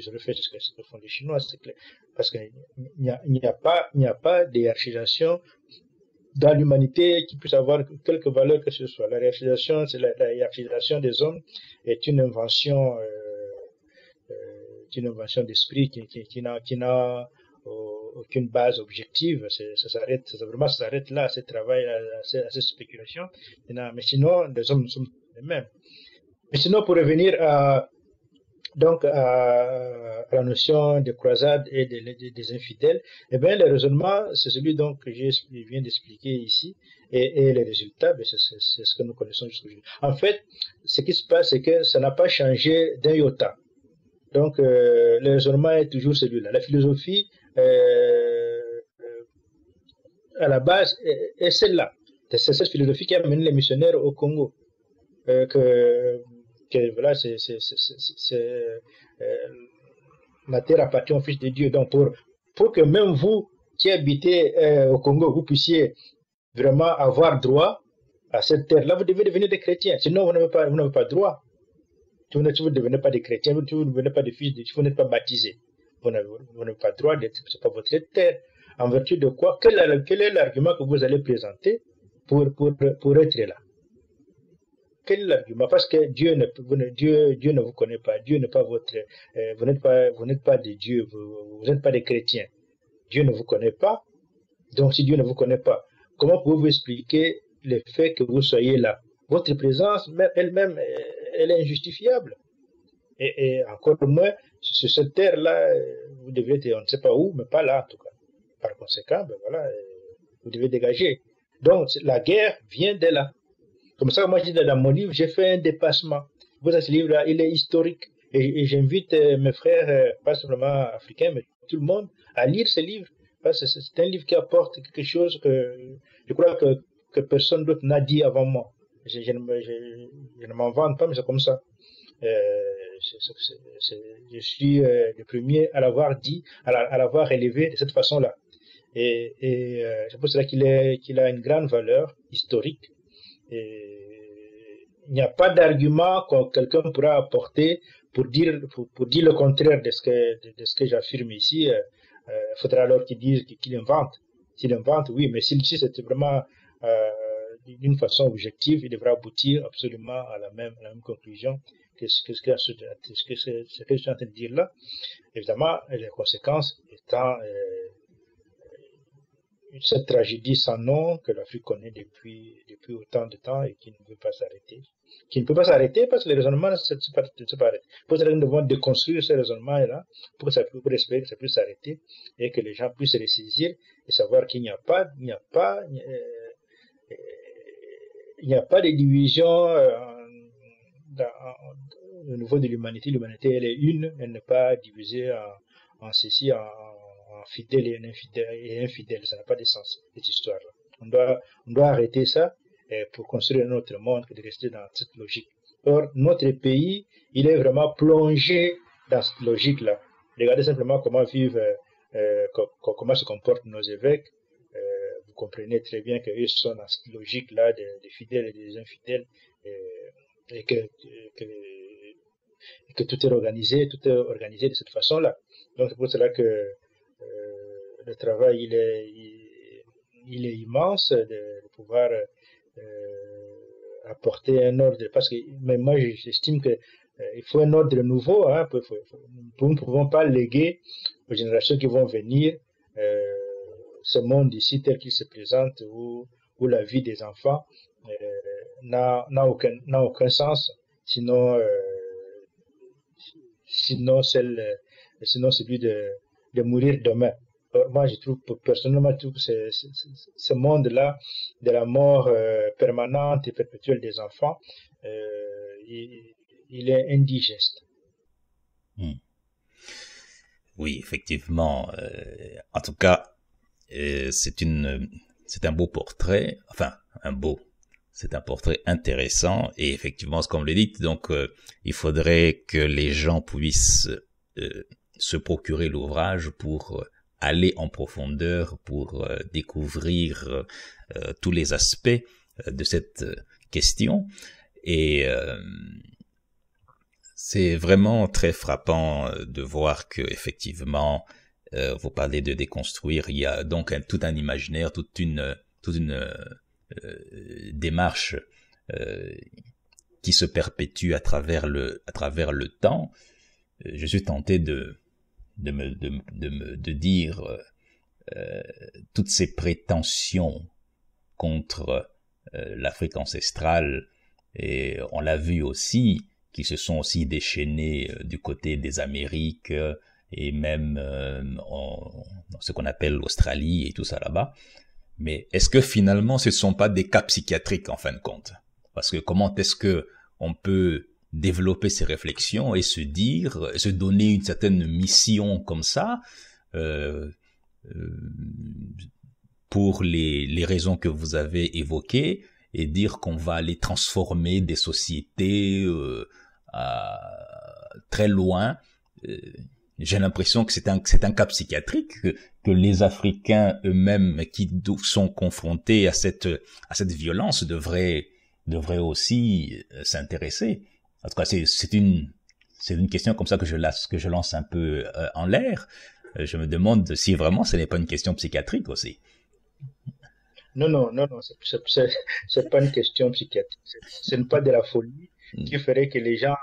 auraient fait ce que font les Chinois, c'est clair. Parce qu'il n'y a pas de hiérarchisation dans l'humanité qui puisse avoir quelque valeur que ce soit. La hiérarchisation, c'est la hiérarchisation des hommes est une invention d'esprit qui n'a aucune base objective. Ça s'arrête là, à ce travail, à cette spéculation. Mais sinon, les hommes sont les mêmes. Mais sinon, pour revenir à la notion de croisade et des infidèles, eh bien, le raisonnement, c'est celui donc que je viens d'expliquer ici, et les résultats, ben, c'est ce que nous connaissons jusqu'aujourd'hui. En fait, ce qui se passe, c'est que ça n'a pas changé d'un iota. Donc, le raisonnement est toujours celui-là. La philosophie, à la base, est celle-là. C'est cette philosophie qui a mené les missionnaires au Congo. Voilà, la terre appartient au Fils de Dieu. Donc, pour que même vous qui habitez au Congo, vous puissiez vraiment avoir droit à cette terre-là, vous devez devenir des chrétiens. Sinon, vous n'avez pas droit. Si vous ne devenez pas des chrétiens, vous ne devenez pas des fils de Dieu, vous n'êtes pas baptisés. Vous n'avez pas droit d'être, c'est pas votre terre. En vertu de quoi? Quel est l'argument que vous allez présenter pour être là? Quel est l'argument? Parce que Dieu ne vous connaît pas. Dieu n'est pas votre, vous n'êtes pas des dieux, vous n'êtes pas des chrétiens. Dieu ne vous connaît pas. Donc, si Dieu ne vous connaît pas, comment pouvez-vous expliquer le fait que vous soyez là? Votre présence elle-même, elle est injustifiable. Et encore moins, sur cette terre-là, vous devez être, on ne sait pas où, mais pas là, en tout cas. Par conséquent, ben voilà, vous devez dégager. Donc, la guerre vient de là. Comme ça, moi, je dis dans mon livre, j'ai fait un dépassement. Vous savez, ce livre-là, il est historique. Et j'invite mes frères, pas simplement africains, mais tout le monde, à lire ce livre. Parce que c'est un livre qui apporte quelque chose que je crois que personne d'autre n'a dit avant moi. Je ne m'en vante pas, mais c'est comme ça. Je suis le premier à l'avoir dit, à l'avoir élevé de cette façon-là. Et c'est pour cela qu'il a une grande valeur historique. Et il n'y a pas d'argument que quelqu'un pourra apporter pour dire le contraire de ce que j'affirme ici. Il faudra alors qu'il invente. S'il invente, oui, mais si c'était vraiment d'une façon objective, il devra aboutir absolument à la même conclusion que ce que je suis en train de dire là. Évidemment, les conséquences étant cette tragédie sans nom que l'Afrique connaît depuis autant de temps et qui ne peut pas s'arrêter. Qui ne peut pas s'arrêter parce que les raisonnements ne se pas arrêter. Pour cela, nous devons déconstruire ces raisonnements-là pour espérer que ça puisse s'arrêter et que les gens puissent se ressaisir et savoir qu'il n'y a pas de division au niveau de l'humanité. L'humanité, elle est une, elle n'est pas divisée en ceci, en fidèles et infidèles. Ça n'a pas de sens, cette histoire-là. On doit arrêter ça pour construire un autre monde que de rester dans cette logique. Or, notre pays, il est vraiment plongé dans cette logique-là. Regardez simplement comment comment se comportent nos évêques. Vous comprenez très bien qu'eux sont dans cette logique-là des fidèles et des infidèles et que tout est organisé de cette façon-là. Donc, c'est pour cela que le travail, il est immense de pouvoir apporter un ordre, parce que mais moi, j'estime que il faut un ordre nouveau, hein, nous ne pouvons pas léguer aux générations qui vont venir ce monde ici tel qu'il se présente, où la vie des enfants n'a aucun sens, sinon celui de mourir demain. Alors, moi, personnellement, je trouve que ce monde-là, de la mort permanente et perpétuelle des enfants, il est indigeste. Oui, effectivement. En tout cas, c'est un beau portrait. Enfin, c'est un portrait intéressant. Et effectivement, comme le dites, donc, il faudrait que les gens puissent se procurer l'ouvrage pour aller en profondeur, pour découvrir tous les aspects de cette question. Et c'est vraiment très frappant de voir que effectivement, vous parlez de déconstruire, il y a donc tout un imaginaire, toute une démarche qui se perpétue à travers le temps. Je suis tenté de dire toutes ces prétentions contre l'Afrique ancestrale, et on l'a vu aussi, qui se sont aussi déchaînés du côté des Amériques et même dans ce qu'on appelle l'Australie et tout ça là-bas. Mais est-ce que finalement ce ne sont pas des cas psychiatriques en fin de compte? Parce que comment est-ce que on peut développer ces réflexions et se dire, se donner une certaine mission comme ça, pour les raisons que vous avez évoquées, et dire qu'on va aller transformer des sociétés très loin. J'ai l'impression que c'est un cas psychiatrique, que les Africains eux-mêmes qui sont confrontés à cette violence devraient aussi s'intéresser. En tout cas, c'est une question comme ça que je lance un peu en l'air. Je me demande si vraiment ce n'est pas une question psychiatrique aussi. Non, c'est pas une question psychiatrique. Ce n'est pas de la folie qui ferait que les gens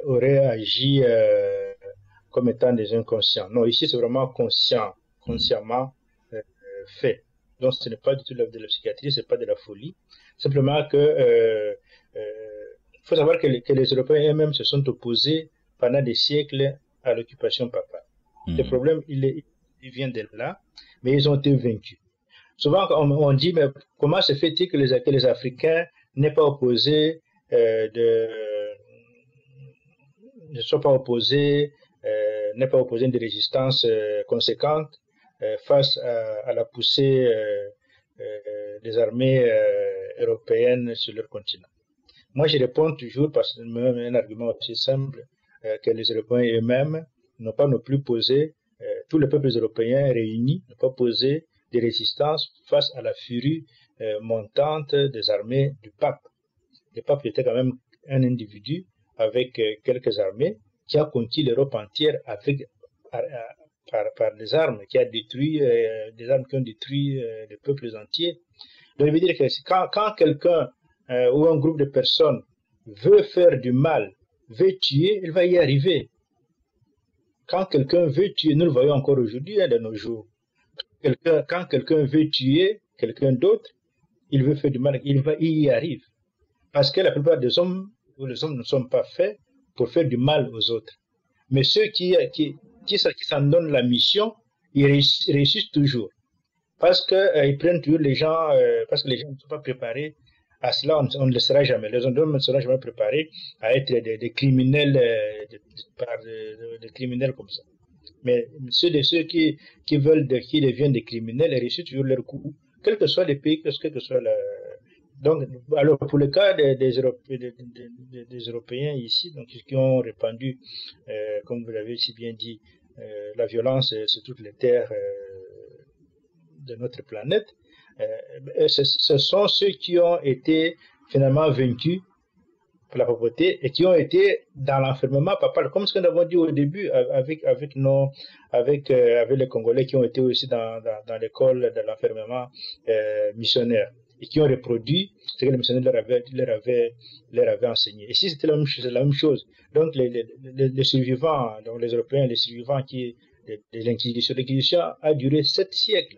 auraient agi comme étant des inconscients. Non, ici c'est vraiment consciemment fait. Donc ce n'est pas du tout de la psychiatrie, c'est pas de la folie. Simplement que faut savoir que les Européens eux-mêmes se sont opposés pendant des siècles à l'occupation papale. Le problème, il vient de là, mais ils ont été vaincus. Souvent, on dit, mais comment se fait-il que les Africains n'aient pas opposé, ne soient pas opposés, n'aient pas opposé une résistance conséquente face à la poussée des armées européennes sur leur continent? Moi, je réponds toujours par un argument aussi simple, que les Européens eux-mêmes n'ont pas non plus posé, tous les peuples européens réunis n'ont pas posé des résistances face à la furie montante des armées du pape. Le pape était quand même un individu avec quelques armées qui a conquis l'Europe entière par des armes, qui a détruit des armes qui ont détruit des peuples entiers. Donc, je veux dire que quand quelqu'un ou un groupe de personnes veut faire du mal, veut tuer, il va y arriver. Quand quelqu'un veut tuer, nous le voyons encore aujourd'hui, de nos jours. Quand quelqu'un veut tuer quelqu'un d'autre, il veut faire du mal, il y arrive. Parce que la plupart des hommes, ou les hommes ne sont pas faits pour faire du mal aux autres. Mais ceux qui s'en donnent la mission, ils réussissent toujours. Parce qu'ils prennent toujours les gens, parce que les gens ne sont pas préparés à cela, on ne le sera jamais. Les hommes ne seront jamais préparés à être des criminels, des criminels comme ça. Mais ceux qui deviennent des criminels, ils réussissent toujours leur coup, quel que soit les pays, quel que soit donc, alors pour le cas des Européens ici, donc qui ont répandu, comme vous l'avez si bien dit, la violence sur toutes les terres de notre planète, ce sont ceux qui ont été finalement vaincus par la pauvreté et qui ont été dans l'enfermement papal, comme ce que nous avons dit au début avec les Congolais qui ont été aussi dans l'école de l'enfermement missionnaire et qui ont reproduit ce que les missionnaires leur avaient enseigné. Ici, c'était la même chose. Donc, les survivants, donc les Européens, les survivants de l'Inquisition a duré 7 siècles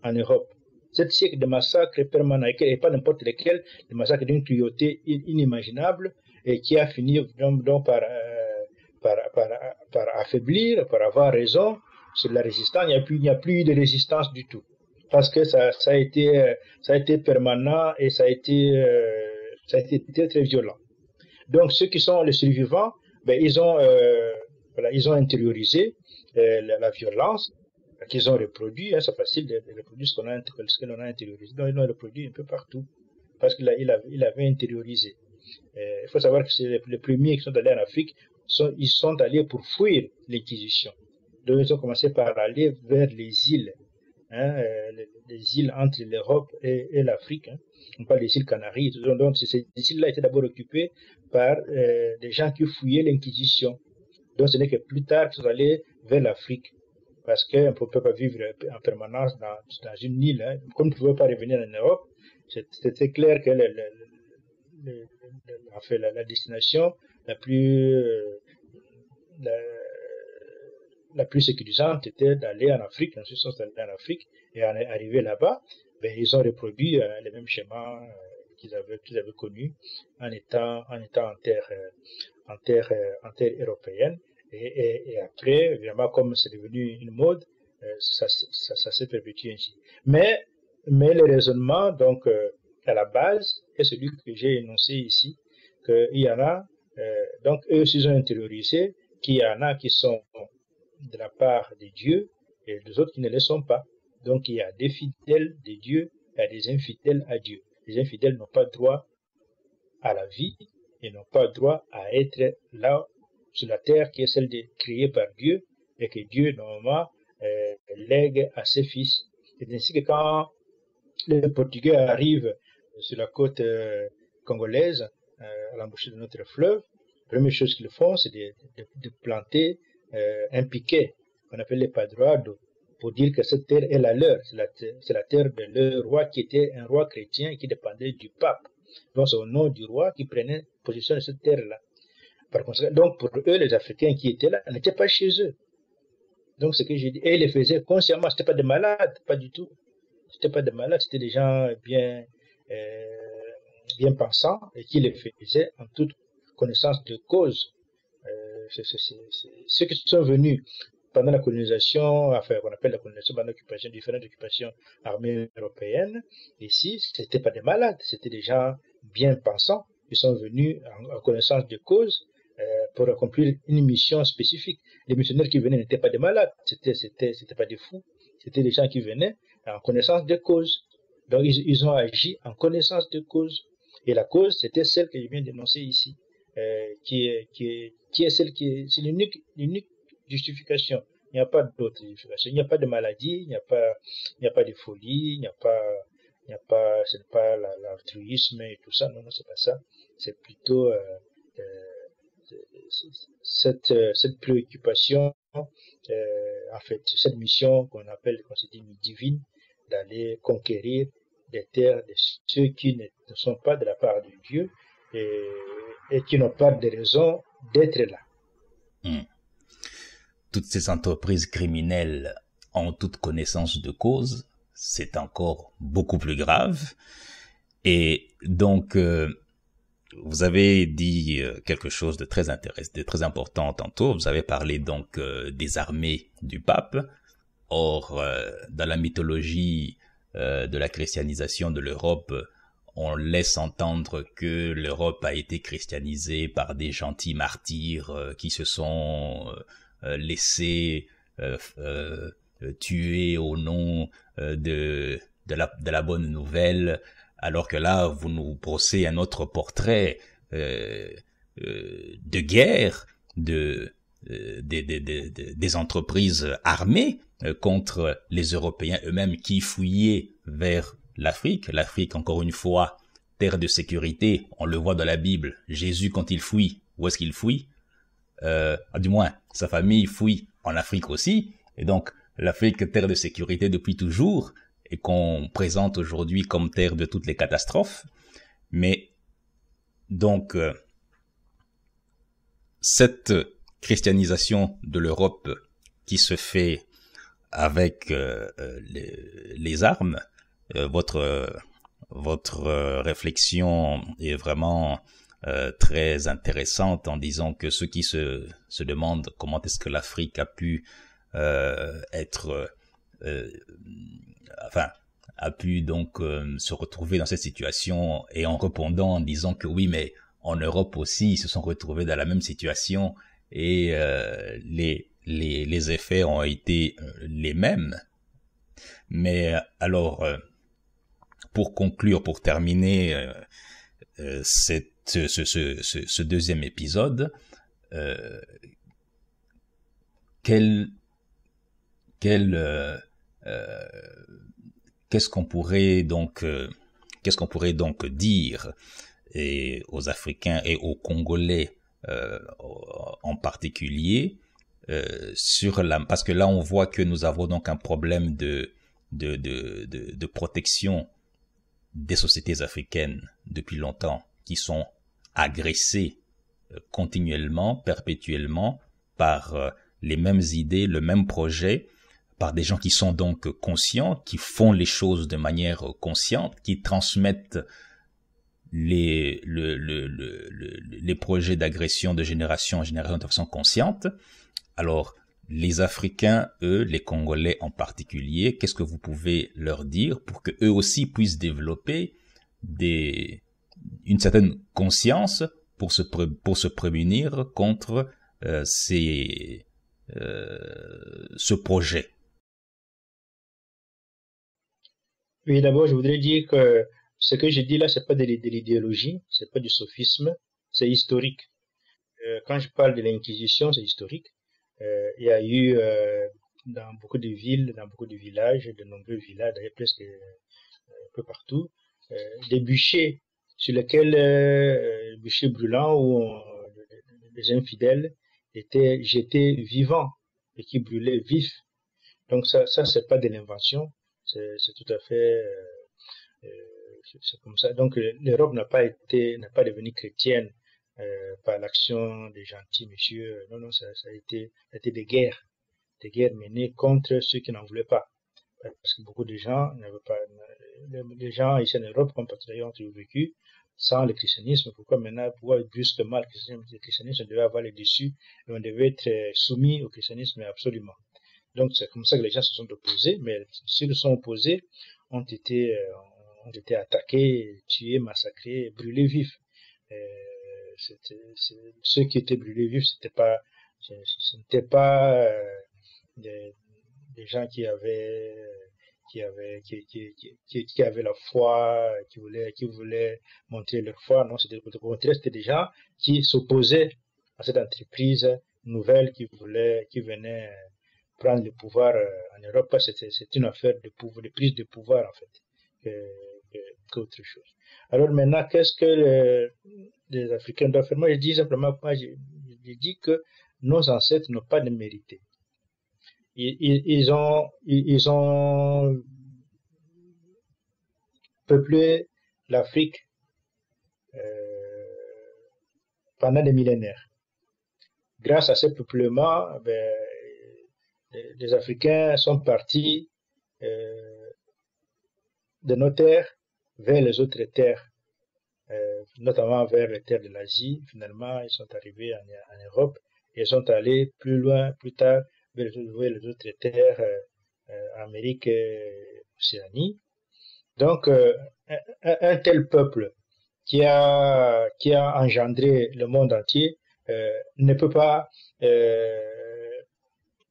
en Europe. 7 siècles de massacres permanents, et pas n'importe lesquels, des massacres d'une cruauté inimaginable, et qui a fini donc par affaiblir, par avoir raison sur la résistance. Il n'y a plus de résistance du tout. Parce que ça a été permanent et ça a été très, très violent. Donc, ceux qui sont les survivants, ils ont intériorisé la violence qu'ils ont reproduit. C'est facile de reproduire ce que l'on a intériorisé. Donc, ils l'ont reproduit un peu partout parce qu'il avait intériorisé. Il faut savoir que c'est les premiers qui sont allés en Afrique ils sont allés pour fuir l'Inquisition. Donc ils ont commencé par aller vers les îles, les îles entre l'Europe et l'Afrique. On parle des îles Canaries. Donc ces îles-là étaient d'abord occupées par des gens qui fouillaient l'Inquisition. Donc ce n'est que plus tard qu'ils sont allés vers l'Afrique. Parce qu'on ne peut pas vivre en permanence dans une île. Comme on ne pouvait pas revenir en Europe, c'était clair que la destination la plus sécurisante était d'aller en Afrique. Ensuite, ils sont allés en Afrique et en arrivé là-bas, ben, ils ont reproduit les mêmes schémas qu'ils avaient connus en étant en terre européenne. Et après, évidemment, comme c'est devenu une mode, ça s'est perpétué ainsi. Mais le raisonnement, donc, à la base, est celui que j'ai énoncé ici, qu'il y en a, donc, eux aussi ont intériorisé qu'il y en a qui sont de la part de Dieu et des autres qui ne le sont pas. Donc, il y a des fidèles de Dieu et des infidèles à Dieu. Les infidèles n'ont pas droit à la vie et n'ont pas droit à être là sur la terre qui est celle créée par Dieu et que Dieu, normalement, lègue à ses fils. C'est ainsi que quand les Portugais arrivent sur la côte congolaise, à l'embouchure de notre fleuve, la première chose qu'ils font, c'est de planter un piquet qu'on appelle les padroados pour dire que cette terre est la leur. C'est la terre de leur roi qui était un roi chrétien qui dépendait du pape. Donc c'est au nom du roi qui prenait possession de cette terre-là. Par conséquent, donc pour eux, les Africains qui étaient là n'étaient pas chez eux. Donc ce que j'ai dit, et ils le faisaient consciemment, c'était pas des malades, pas du tout. C'était pas des malades, c'était des gens bien pensants et qui le faisaient en toute connaissance de cause. Ceux qui sont venus pendant la colonisation, enfin, on appelle la colonisation pendant l'occupation, différentes occupations armées européennes, ici, c'était pas des malades, c'était des gens bien pensants qui sont venus en connaissance de cause pour accomplir une mission spécifique. Les missionnaires qui venaient n'étaient pas des malades, c'était pas des fous, c'était des gens qui venaient en connaissance de cause. Donc, ils ont agi en connaissance de cause. Et la cause, c'était celle que je viens d'énoncer ici, qui est celle c'est l'unique justification. Il n'y a pas d'autre justification. Il n'y a pas de maladie, il n'y a pas de folie, ce n'est pas l'altruisme et tout ça. Non, c'est pas ça. C'est plutôt cette préoccupation, en fait, cette mission qu'on se dit divine, d'aller conquérir des terres de ceux qui ne sont pas de la part de Dieu et qui n'ont pas de raison d'être là. Toutes ces entreprises criminelles ont toute connaissance de cause, c'est encore beaucoup plus grave. Et donc, vous avez dit quelque chose de très intéressant, de très important tantôt. Vous avez parlé donc des armées du pape. Or, dans la mythologie de la christianisation de l'Europe, on laisse entendre que l'Europe a été christianisée par des gentils martyrs qui se sont laissés tuer au nom de la bonne nouvelle, alors que là, vous nous brossez un autre portrait de guerre, des entreprises armées contre les Européens eux-mêmes qui fouillaient vers l'Afrique. L'Afrique, encore une fois, terre de sécurité. On le voit dans la Bible. Jésus, quand il fuit, où est-ce qu'il fuit? Du moins, sa famille fuit en Afrique aussi. Et donc, l'Afrique, terre de sécurité depuis toujours, et qu'on présente aujourd'hui comme terre de toutes les catastrophes. Mais donc, cette christianisation de l'Europe qui se fait avec les armes, votre réflexion est vraiment très intéressante en disant que ceux qui se demandent comment est-ce que l'Afrique a pu a pu donc se retrouver dans cette situation, et en répondant en disant que oui, mais en Europe aussi, ils se sont retrouvés dans la même situation et les effets ont été les mêmes. Mais alors, pour conclure, pour terminer ce deuxième épisode, euh, quel, quel, qu'est-ce qu'on pourrait donc dire et aux Africains et aux Congolais en particulier parce que là on voit que nous avons donc un problème de protection des sociétés africaines depuis longtemps qui sont agressées continuellement, perpétuellement par les mêmes idées, le même projet, par des gens qui sont donc conscients, qui font les choses de manière consciente, qui transmettent les projets d'agression de génération en génération de façon consciente. Alors, les Africains, eux, les Congolais en particulier, qu'est-ce que vous pouvez leur dire pour que eux aussi puissent développer une certaine conscience pour se prémunir contre ce projet? Oui, d'abord, je voudrais dire que ce que je dis là, c'est pas de l'idéologie, c'est pas du sophisme, c'est historique. Quand je parle de l'Inquisition, c'est historique. Il y a eu dans beaucoup de villes, dans beaucoup de villages, de nombreux villages, d'ailleurs presque un peu partout, des bûchers sur lesquels bûchers brûlants où les infidèles étaient jetés vivants et qui brûlaient vifs. Donc ça c'est pas de l'invention, c'est tout à fait c'est comme ça. Donc l'Europe n'a pas devenu chrétienne par l'action des gentils messieurs. Non, non, ça a été des guerres menées contre ceux qui n'en voulaient pas. Parce que beaucoup de gens n'avaient pas, les gens ici en Europe, comme d'ailleurs ont toujours vécu sans le christianisme. Pourquoi brusquement le christianisme devait avoir le dessus et on devait être soumis au christianisme absolument. Donc c'est comme ça que les gens se sont opposés, mais ceux qui sont opposés ont été attaqués, tués, massacrés, brûlés vifs. Ceux qui étaient brûlés vifs, ce n'étaient pas des gens qui avaient la foi, qui voulaient montrer leur foi. Non, c'était des gens qui s'opposaient à cette entreprise nouvelle qui venait prendre le pouvoir en Europe. C'est une affaire de prise de pouvoir en fait qu'autre chose. Alors maintenant, qu'est-ce que les Africains doivent faire? Moi, je dis simplement, je dis que nos ancêtres n'ont pas de mérité. Ils ont peuplé l'Afrique pendant des millénaires. Grâce à ce peuplement, les Africains sont partis de nos terres vers les autres terres, notamment vers les terres de l'Asie. Finalement, ils sont arrivés en Europe et sont allés plus loin, plus tard, vers les autres terres, Amérique et Océanie. Donc, un tel peuple qui a engendré le monde entier ne peut pas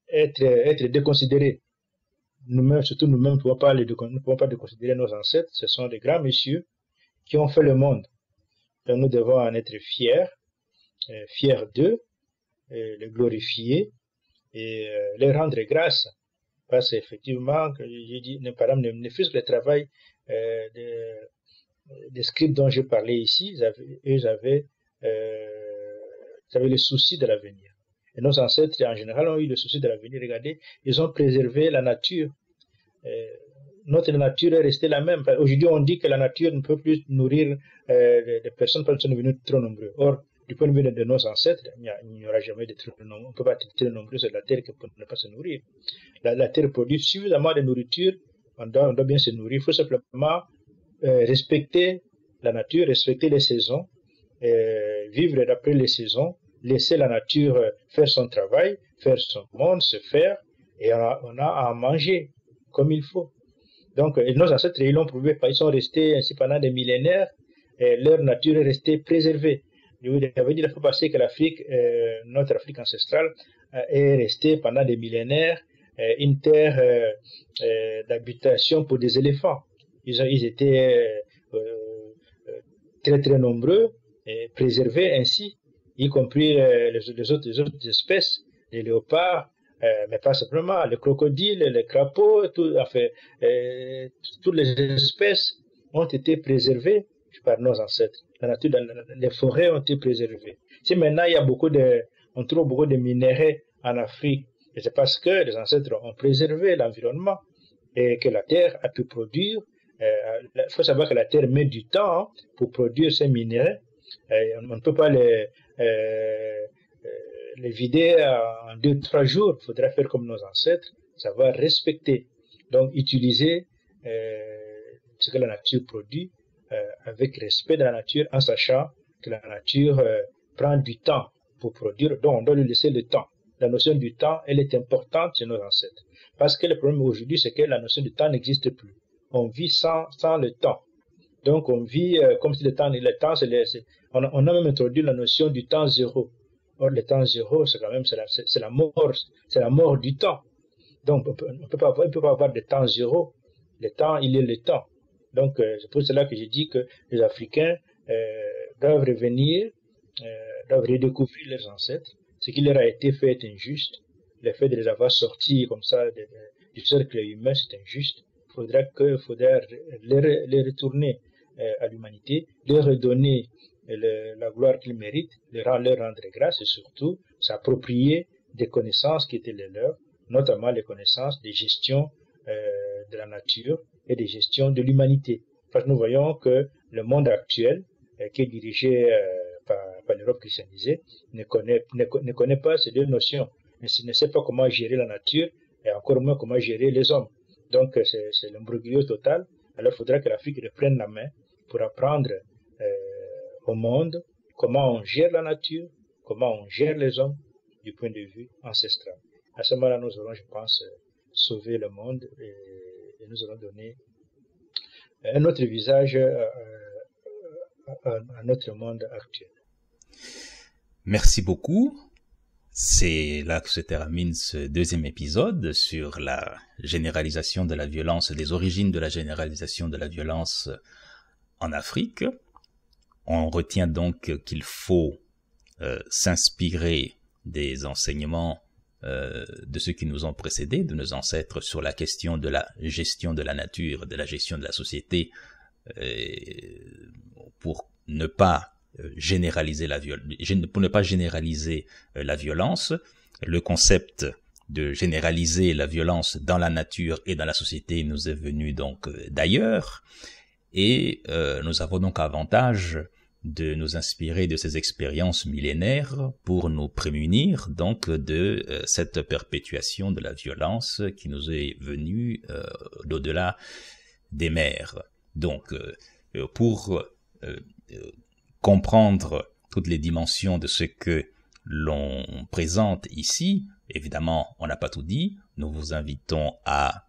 être déconsidéré. Nous-mêmes, surtout nous-mêmes, ne pouvons pas déconsidérer nos ancêtres. Ce sont des grands messieurs qui ont fait le monde. Donc, nous devons en être fiers d'eux, les glorifier et leur rendre grâce. Parce qu'effectivement, j'ai dit, par exemple, ne fût-ce que le travail des scribes dont je parlais ici, ils avaient le souci de l'avenir. Et nos ancêtres, en général, ont eu le souci de l'avenir. Regardez, ils ont préservé la nature. Notre nature est restée la même. Aujourd'hui, on dit que la nature ne peut plus nourrir des personnes parce qu'elles sont devenues trop nombreuses. Or, du point de vue de nos ancêtres, il n'y aura jamais de trop nombreux. On ne peut pas être très nombreux sur la terre pour ne pas se nourrir. La terre produit suffisamment de nourriture. On doit bien se nourrir. Il faut simplement respecter la nature, respecter les saisons, vivre d'après les saisons, laisser la nature faire son travail, faire son monde, se faire, et on a à manger comme il faut. Donc, nos ancêtres, ils l'ont prouvé, ils sont restés ainsi pendant des millénaires, et leur nature est restée préservée. Il avait dit la fois passée que l'Afrique, notre Afrique ancestrale, est restée pendant des millénaires une terre d'habitation pour des éléphants. Ils étaient très très nombreux et préservés ainsi. y compris les autres espèces, les léopards, mais pas simplement, les crocodiles, les crapauds, toutes les espèces ont été préservées par nos ancêtres. La nature, les forêts ont été préservées. Si maintenant on trouve beaucoup de minéraux en Afrique, c'est parce que les ancêtres ont préservé l'environnement et que la terre a pu produire. Il faut savoir que la terre met du temps pour produire ces minéraux. On ne peut pas les vider en 2-3 jours. Il faudra faire comme nos ancêtres, savoir respecter. Donc, utiliser ce que la nature produit avec respect de la nature, en sachant que la nature prend du temps pour produire. Donc, on doit lui laisser le temps. La notion du temps, elle est importante chez nos ancêtres. Parce que le problème aujourd'hui, c'est que la notion du temps n'existe plus. On vit sans le temps. Donc, on vit comme si le temps, on a même introduit la notion du temps zéro. Or, le temps zéro, c'est quand même, c'est la mort du temps. Donc, on ne peut pas avoir de temps zéro. Le temps, il est le temps. Donc, c'est pour cela que je dis que les Africains doivent revenir, doivent redécouvrir leurs ancêtres. Ce qui leur a été fait est injuste. Le fait de les avoir sortis comme ça du cercle humain, c'est injuste. Il faudra les retourner à l'humanité, leur redonner la gloire qu'ils méritent, leur rendre grâce et surtout s'approprier des connaissances qui étaient les leurs, notamment les connaissances de gestion de la nature et de gestion de l'humanité. Parce que nous voyons que le monde actuel, qui est dirigé par l'Europe christianisée, ne connaît pas ces deux notions, mais ne sait pas comment gérer la nature et encore moins comment gérer les hommes. Donc c'est l'imbroglio total. Alors il faudra que l'Afrique reprenne la main pour apprendre au monde comment on gère la nature, comment on gère les hommes du point de vue ancestral. À ce moment-là, nous aurons, je pense, sauvé le monde et nous aurons donné un autre visage à notre monde actuel. Merci beaucoup. C'est là que se termine ce deuxième épisode sur la généralisation de la violence, les origines de la généralisation de la violence en Afrique. On retient donc qu'il faut s'inspirer des enseignements de ceux qui nous ont précédés, de nos ancêtres, sur la question de la gestion de la nature, de la gestion de la société, pour ne pas généraliser la violence. Le concept de généraliser la violence dans la nature et dans la société nous est venu donc d'ailleurs, et nous avons donc avantage de nous inspirer de ces expériences millénaires pour nous prémunir donc de cette perpétuation de la violence qui nous est venue d'au-delà des mers. Donc, pour comprendre toutes les dimensions de ce que l'on présente ici, évidemment, on n'a pas tout dit, nous vous invitons à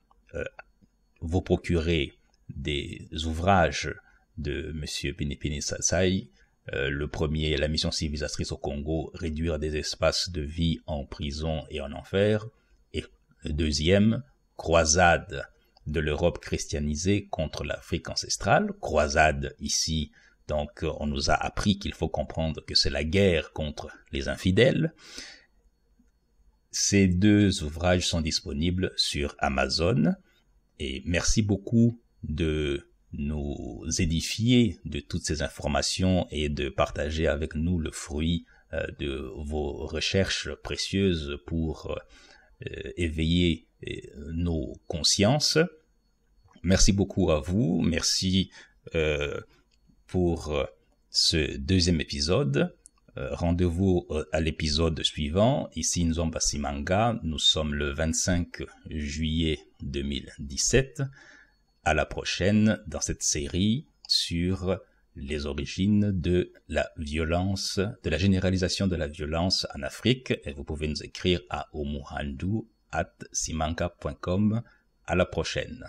vous procurer des ouvrages de Monsieur Pinipini Satsai, le premier, la mission civilisatrice au Congo, réduire des espaces de vie en prison et en enfer, et le deuxième, croisade de l'Europe christianisée contre l'Afrique ancestrale, croisade ici, donc on nous a appris qu'il faut comprendre que c'est la guerre contre les infidèles. Ces deux ouvrages sont disponibles sur Amazon, et merci beaucoup de nous édifier de toutes ces informations et de partager avec nous le fruit de vos recherches précieuses pour éveiller nos consciences. Merci beaucoup à vous, merci pour ce deuxième épisode. Rendez-vous à l'épisode suivant. Ici Nzomba Simanga, nous sommes le 25 juillet 2017. À la prochaine dans cette série sur les origines de la violence, de la généralisation de la violence en Afrique. Et vous pouvez nous écrire à omuhandu@simanga.com. À la prochaine.